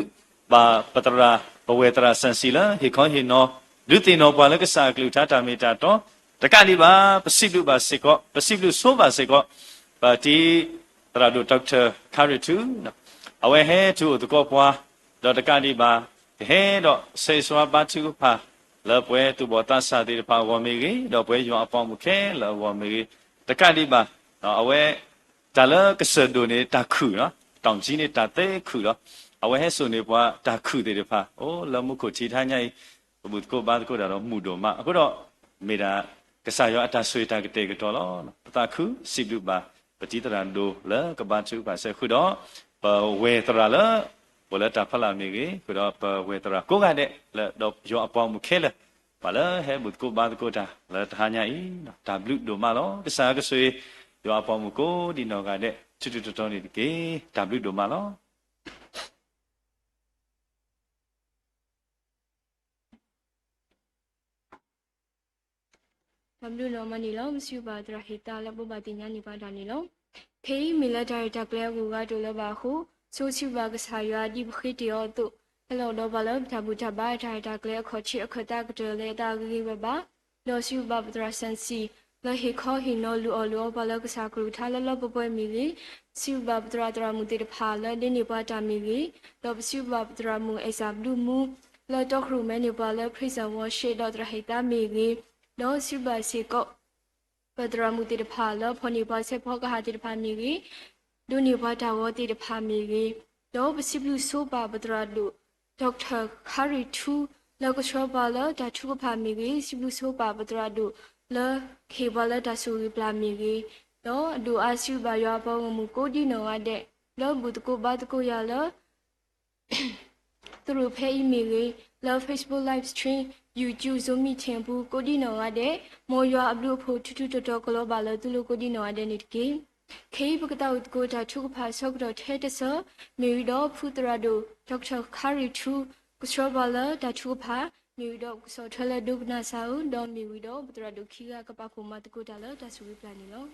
ပါပတရာဘဝေတရာဆန်စီလာဟေခေါဟေနောလူတင်နောပွားလကဆာကလူထာတာမေတာတော့တကလိပါပစိပလူပါစေကောပစိပလူဆိုပါစေကောပါတီတရာတို့ဒေါက်တာခါရီတူအဝဲဟဲသူတကောပွားတော့တကတိပါဟဲတော့ဆေဆွာပါသူဖာလောပွဲသူဘောတဆာတိဖာဝမေကြီးတော့ပွဲရောအပေါင်းမခဲလောဝမေကြီးတကတိပါအဝဲတလကစဒိုနေတာခုနော်တောင်ကြီးနေတာတဲခုတော့အဝဲဟဲဆိုနေပွားတာခုတေဖာအိုးလောမှုကိုချီထားညိုင်ဘုဒ္ဓကိုပါကိုတော့မှုတော်မှာအခုတော့မေတာကဆာရောအတဆွေတာကတဲ့ကတော့လောတာခုစိဘလူပါပတိတရန်ဒိုလကဘာချူပါဆေခုတော့ပဝေတရလဘလတာဖလာမီကြီးခုတော့ပဝေတရကိုကတဲ့လတော့ရောအပေါင်းမခဲလေပါလဟဲဘုဒ်ကိုဘာကိုတာလထာညာဤဒါဘလူဒိုမာလောကစားကဆွေရောအပေါင်းမကိုဒီနော်ကတဲ့ချွတ်ချွတ်တော်နေတကေဒါဘလူဒိုမာလော W no mani lo msiu ba tra hita la bo ba ti nya ni ba da ni lo K military ta kle ku ga to lo ba khu so chiu ba ka sa ywa di bkhit ti yo tu hello do ba lo ta bu ta ba ta ta kle kho chi akhata ka to le ta gi ba ba lo siu ba tra san si lo he kho he no lu o lo ba lo ka sa kru tha lo bo bo mi li siu ba tra mu ti pha lo de ni ba ta mi li lo siu ba tra mu esa blu mu lo to khru me ni ba lo prison wa she do tra hita mi li no silba se ko padra mu ti pha lo phoni ba se pho ka ha ti pha mi gi do ni ba ta wo ti pha mi gi do basiblu so ba padra do dr khari thu lo ko sho ba lo da thu pha mi gi siblu so ba padra do lo khe ba lo da so gi pla mi gi do do a silba ya ba mu ko di no wa de lo bu ko ba ko ya lo through pay email love Facebook live stream YouTube Zoom meeting ဘူးကိုဒီနော်ရတဲ့မော်ရွာအပလူဖို့ထူးထူးတော်ကလောပါလို့သူလို့ကိုဒီနော်ရတဲ့နေ့တကေခေဘကတောက်ကိုတာထုကဖာဆောက်တော့ထဲတဆမေရီတော့ဖူတရာဒိုဒေါက်တာခါရီထူကစရောဘာလာတာထုကဖာမေရီတော့ဆောထလဲဒုကနာဆာဦးဒေါ်မေရီတော့ပတရာဒိုခီကပခုမတကိုတာလို့တဆူပလန်နီလော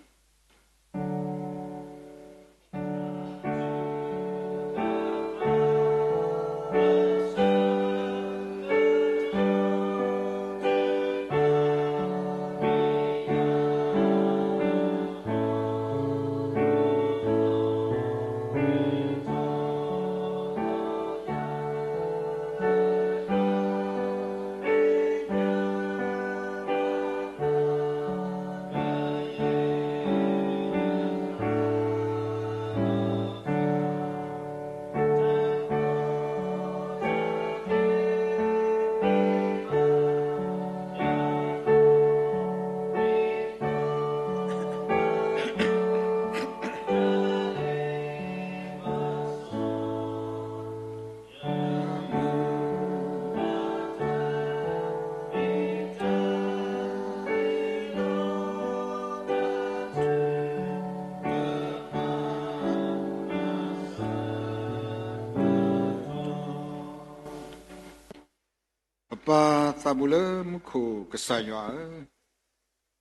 pa tabule mukho kasaywa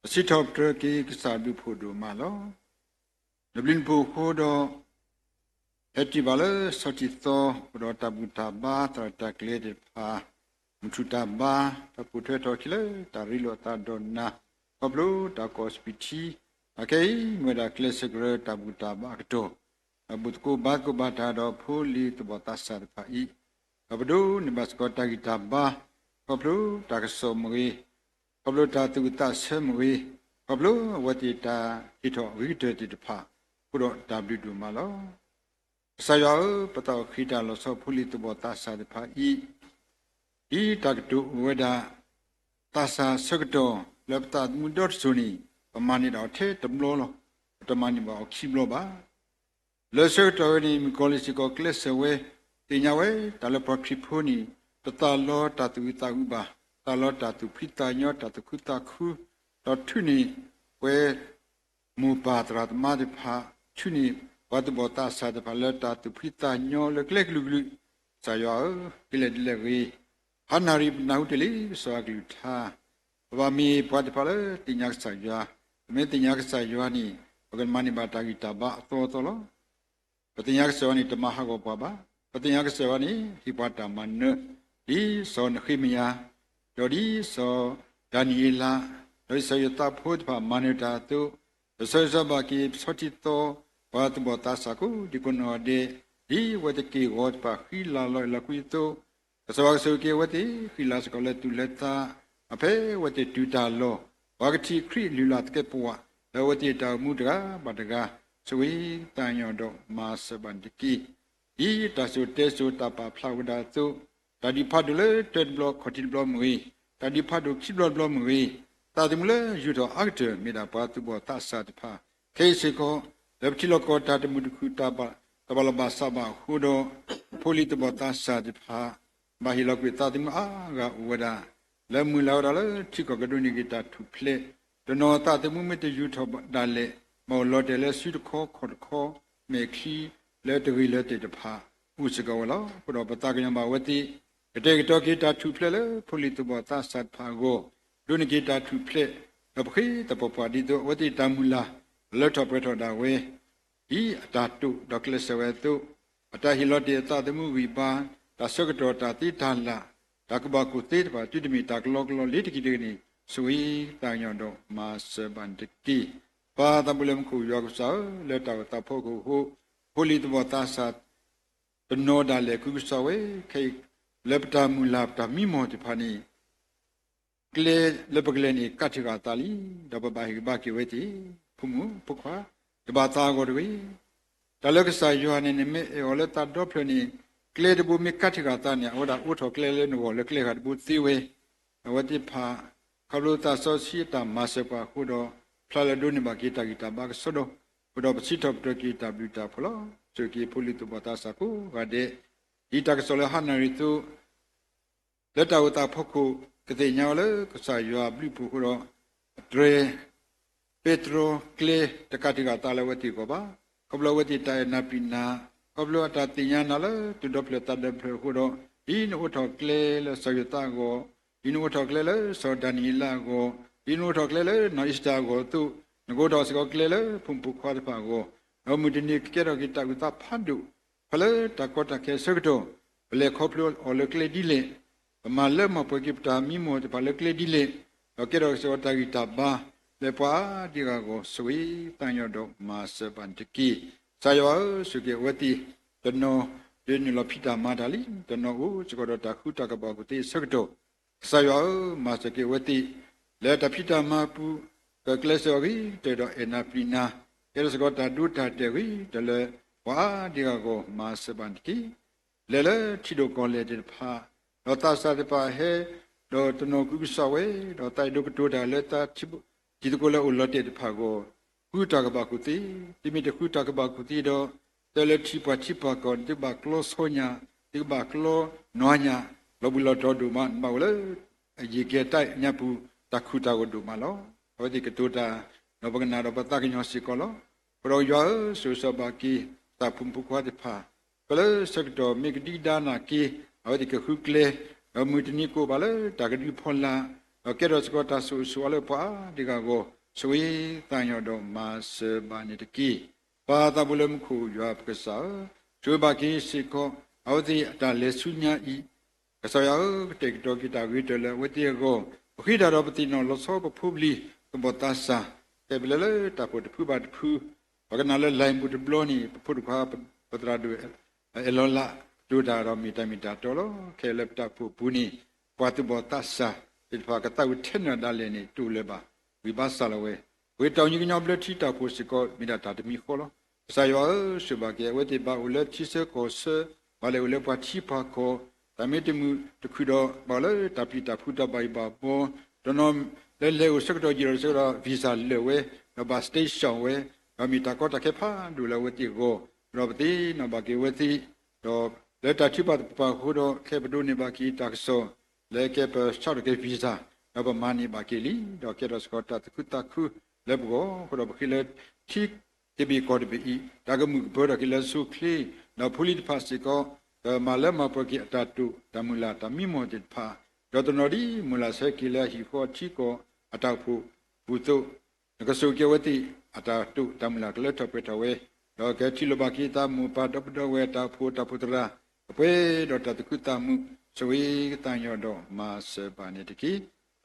asithop treki kasadu phodo malo dublin pho khodo etibale sotito do tabuta ba trata klede pha mututa ba taputhe to kile tarilo ta donna พบลูตากอสปิทีโอเคเมื่อดาเคลสกรตาบุตาบากโตบุตรกูบากูบาตาดอพูลีตบตัสสะพาอีพบดูนิบัสกอตากิตาบาพบลูตากสมรีพบลูตาตุตาเสมรีพบลูวัติตาอิทอวิเตติตพากุโดตาบลิดูมาลอสายาปตาခိตาลอสพูลีตบตัสสะพาอีอีตากตุเวดาตัสสะสกโตเลปตามุดอร์ซุนีประมาณนี้เราเทตมโลโลประมาณนี้บอกคิมโลบาเลเซอร์ตัวนี้มีกอลิสิโกเคลสเวติญาเวตาลปรคิพูนีตาลอตาตุวิตาอุบาตาลอตาตุพิตาญอตาตุคุตาคูตอทุนีเวมูปาตราตมาดิภาทุนีวัดบอตาสาดภาเลตาตุพิตาญอเล็กเล็กลุกลุสายากิเลดิเลวีฮันนาริบนาอุตลีสวากลุธาว่ามีปัจจุบันติญญาสายาไม่ติญญาสายานี่ปกันมานิบาตากิตาบะโตโตโลปติญญาสวานิตมหะโกปะบะปติญญาสวานิฮิปัตตามันเนดีสอนขิมยาโดดีสอดานิเอลาโดยสยตาพุทธะมานิตาตุสยซาบากิสติโตวัตบตาสักุดิกุนอเดดีวัตกิโอตปะขิลาลอยละกุยโตสวากสุเกวติขิลาสกอเลตุเลตาอเพวติตุตาโลวากติคริลุลาตเกปัวแล้ววติตามุตระบัตกาสวีตายอดมาสบันติกีอีตาสุเตสุตาปาพลาวดาตุตาดิพัดุเลเตดบล็อกขติบล็อกมือตาดิพัดุคิบล็อกมือตาดิมเลยูโดอักเตมีดาปาตุบอตัสสะติภาเคสิโกเลบติโลโกตาดมุดคุตาบะตะบลบาสบะฮูโดโพลิตบอตัสสะติภาบาฮิโลกวิตาดิมอากะอุวดาและมือเราละที่ก็กระดุนิกิตาทุเพลตโนตาตมุมิตยูทบดาเลมอลอเดเลสุดคอขอดคอเมคีและตวิเลติตภาอุสกาวลาปรปตากยามาวติกเตกตอกิตาทุเพลโพลิตบตาสัตภาโกดุนิกิตาทุเพลตบขีตปปาดิโตวติตามุลาเลทอปรทอดาเวอีตาตุดอกเลสเวตุอตาฮิโลเดตาตมุวิบาตาสกตอตาติทาลาตากบากุเตตบาจุดมีตากลอกลอลิตกิเดนีสวีตายอดมาสบันตกีปาตาบุเลมคูยอกสาเลตาตาพกุโฮโพลิตบตาสัตตโนดาเลกุสาเวเคเลปตามุลาปตามิโมติพานีเกเลเลปเกเลนีกัติกาตาลีดบะบาฮิบากิเวติพุมุปุขวาดบาตาโกดเวตาเลกสายโยฮานีเมเอโอเลตาดอพลนีเกลดบุมิกัติกาตาเนี่ยว่าอุทโกเลเลนโวเลเกลหัดบุติเววติภาคารุตาโซชีตามาเสปะฮูโดพลาเลดุนิบากิตากิตาบากสโดฮูโดปสิทบตกิตาบิตาพลอจุกิปุลิตุบตาสักุกะเดอีตากสโลหานาริตุเลตาอุตาพกุกะเตญาเลกสายอบิปุฮูโดเตรเปโตรเกลตกาติกาตาเลวติกบากบลวติตานาปินาอบลวตาติญาณละตุดอพลตาเดพลฮูโดอินอุทอเกลเลสยตาโกอินอุทอเกลเลสดานิลาโกอินอุทอเกลเลนอิสตาโกตุนโกดอสโกเกลเลพุมปุควาตปาโกนมุดินิเกรกิตากุตาพันดุพลตะกอตะเคสกโตเลคอพลอเลเกลดิเลมาเลมาปกิปตามิโมตปาเลเกลดิเลโอเคดอสโกตากิตาบาเลปาดิกาโกสวีตัญญโดมาสปันตกีสายว่าสุเกวติตโนเดนิลพิตามาดาลิตโนอุสกอตาคุตากบากุติสกโตสายว่ามาสเกวติเลตพิตามาปุกะเคลสอรีเตโดเอนาปลินาเอสกอตาดูตาเตวีเตเลวาดิกาโกมาสบันติเลเลทิโดกอเลเดพาโนตาสาเดปาเฮโดตโนกุบิสาเวโดตาดูกตูดาเลตาทิบจิตโกเลอุลเตเดพาโกคุตากบากุติติมิเตคุตากบากุติโดเตเลทิปะกอนติบาคลอโซญาติบาคลอนอญาลบุลอตอดูมันมาเลยิเกตญาปุตะคุตาโกดูมาลอวติกตูตานบกนาดปตะกญอสิกอลอปรอยอสุสบากีตาพุมปุควาติภาเปลสกโตมิกดิดานากีอวติกคุเกเลมุตนิโกบาเลตากดิพอลาเกโรสกอตาสุสวาเลปาดิกาโกสวีตัญญโดมาสบานิตกีปาตาบุเลมคูยอปกษาจูบากีสิโกอวติตาเลสุญญาอีกษายาเตกโตกิตาวิเตเลวติโกခိดารပတိနောလသောပဖုပလီ ตบตัสสะแต่เบลเลตาพุทธผู้บาดผู้ปกันนั่นเลยไลน์พุทธบล้อนี่พุทธข้าปตราดูเอลละดูดาเรามีตาโตโลเคเลปตาผู้ผู้นี่ปฏิบัติตัสสะติดฝากตาอุเทนดาเลนี่ตูเลบาวิบัสสาลเวเวตาอุญญาเบลที่ตาผู้สิกอมีดาตาดมีโคโลสายว่าสุบาเกเวติบาอุเลที่เสกอเสบาเลอุเลปะที่พาโคแต่ไม่ติมุตะคุดอบาเลตาพิตาพุทธบายบาโบตนอมเลวสักตัวจีรสักตัววีซ่าเลวเนาบาสเตชันเวเรามีตากอตะเคพาดูแลเวทีโกเราปฏินาบาเกเวทีเราเลตาชิปัตปะโคโดเคปดูนิบากีตักโซเลเคปชาร์เกวีซ่าเราประมาณนี้บาเกลีเราเครสกอตตะคุตะคุเลบโกโคโดบคิเลทิกที่มีกอดบีอีตากมุกเบอร์กิเลสุคลีเราพูลิตพาสิโกมาเลมาปกิตาตุตามุลาตามิโมติพาเราตนอดีมุลาเซกิเลฮิโคชิโกอัตาผู้ผู้โตนักสุเกวติอัตาตุตามุลากเลทเปตเวเราแกทิลบากิตามุปาดบดเวตาผู้ตาพุตระเปดตาตุกุตามุสวีตัญญโดมาเสบานิติกี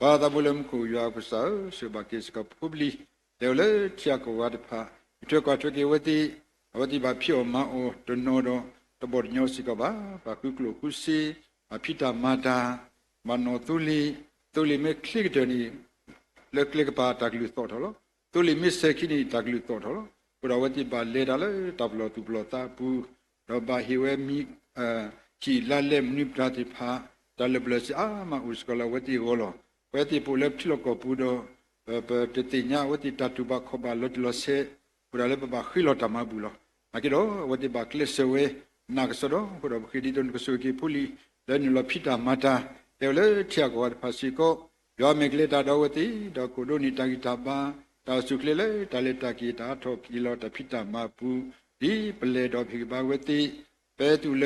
ปาตาบุลมคุยากุสาสุบากิสกพุบลีเดวเลทิยากวัดพาเทกวาทเกวติวติบาพิโอมาโอตโนโดตบดโยสิกบาปาคุกลุคุสีอภิตามาดามานตุลีเมคลิกเดนีเล็กๆปาตักลุตอทอลตุลิมิเซคินีตักลุตอทอลปุราวติบาเลดาเลตับลอตุบลอตาปูรบาฮิเวมิชีลาเลมนิปราติพาตาเลบลสิอามาอุสกลาวติโกโลเวติปูเลปทิโลกปูโดเปตติญาวติตัตุบาขบาลอตลอเซปุราเลบาขิลอตามาบุโลอากิโดวติบาคเลเซเวนักสโดปุราบขิดิดอนกสุกิปุลีเลนุลพิตามาตาเดวเลเทียกวัดภาษิโกยอมเมกเลตาดาวติดาโคโดนิตากิตาบาตาสุคเลเลตาเลตากิตาทอกิโลตาพิตามาปูดีเปเลดอภิบาวติเปตุเล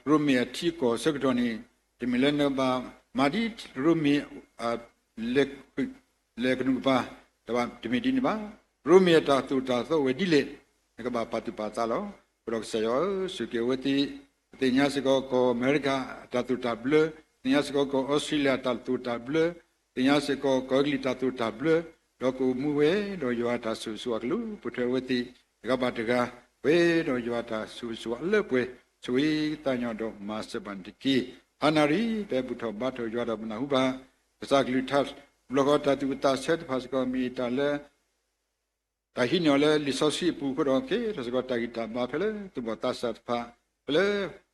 รูมีอทิโกสักตอนีติมิเลนบามาดิรูมีเลกนุบาตบาติมิดินบารูมีตาตุตาโซเวดิเลนกบาปฏิปาตาโลปรกเสยสุเกวติติญาสโกโกอเมริกาตาตุตาเบลติญาสโกโกออสเตรเลียตาตุตาเบลติญาสโกโกกลิตาตุตาเบลดอกมูเวดอยวัตาสุสุอักลุปุถเวติกบาตกาเวดอยวัตาสุสุอัลเลปเวสวีตัญญโดมาสบันติกีอานารีเปบุถบัตอยวัตบนาหุบาสักลิทัสบลกตาตุตาเซตภาสกมีตาเลตาหินอเลลิซอสีปูโคโดเกรสกตากิตาบาเพเลตุบตาสัตพาเพล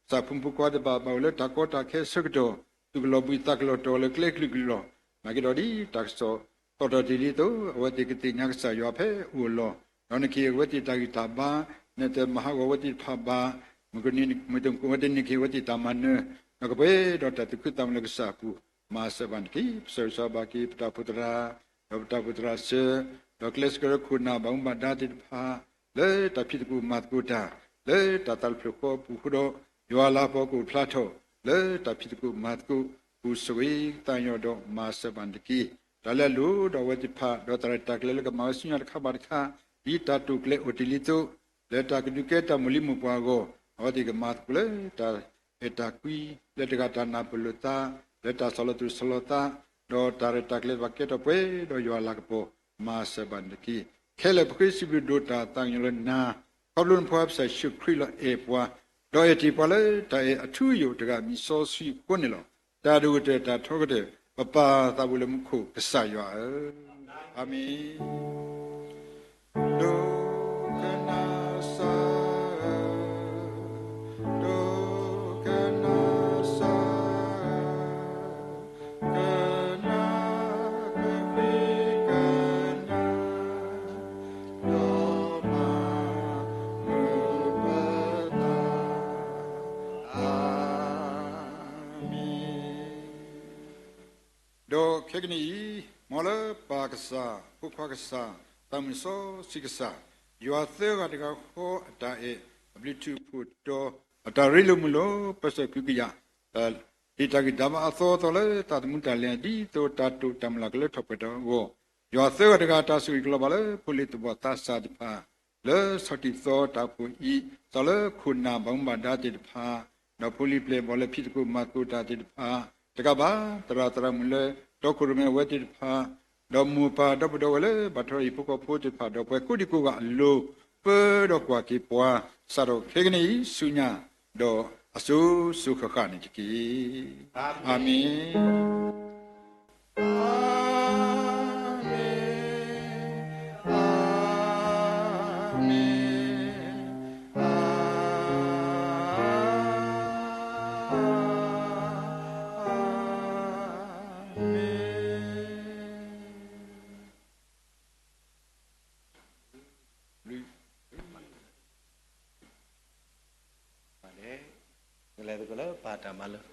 sa pumpu kwa de ba le takota ke sekdo tu globu taklo to le klek lo magidodi takso to di to wati kiti nyak sa yo phe u lo non ki wati takita ba ne te mahawati pha ba mugni mutum ko wati ni ki wati tamanne nakabe do ta tu kutam le sa pu ma sa ban ki so sa ba ki pta putra se do kles ko khuna ba ba da ti pha le ta phit ku mat ku ta le ta tal phlo ko pu khudoยาลาปกุพลาโตเลตาพิตกุมาตกุอุสวีตัญญโดมาสบันตกีตะเลลูดวติภาดตระตักเลกมาสิญญาขบารคาดีตาตุกเลอุติลิตุเลตากดุเกตมุลิมุปวาโกอติกมาตกุเลตาเอตากุยเลตกาตานาปลุตาเลตาสลตุสลตาดตระตักเลวะเกตเปดยาลากโปมาสบันตกีเคเลปคริสิบิโดตาตัญญลนาขบลุนพวบใส่ชุคริลเอปวาโดยที่พอเลยแต่อทุยุตระมีโซซีคนนี่หรอตาดูเตตาทอกเตปะปาตาบุลมุขุกษายะอามีโดกนาสาโดกนาสากนาเกวิกนาโดมาโดเคกนีมอลปากษาพุกษาตามโซสิกษายูอาเซกตะโคตาเอบลิทูพุตโตอตาริลุมโลปะเสกุกิยาดิตากิดามาอโซตเลตาตมุตาเลดีโตตาตุตัมลักเลทปะตโวยูอาเซกตะตาสุกลบาเลพุลิตบตาสาดิพาเลสติโซตาปุอีตเลคุณนาบังบาดาติพาดาพุลิเปลบอเลพิตกุมากุตาติพาตะกบาตระมุเลตอคุรเมเวติพา တော့မူပါတော့ဘတော်လေဘာထရီပုကဖို့တဖာတော့ပွဲကုဒီကိုကလိုပေတော့ကွာကေပွားစတော့ခေကနီဆုညာတော့အဆူဆုခခနေကီအာမင် လေကလေးဘာတာမလို့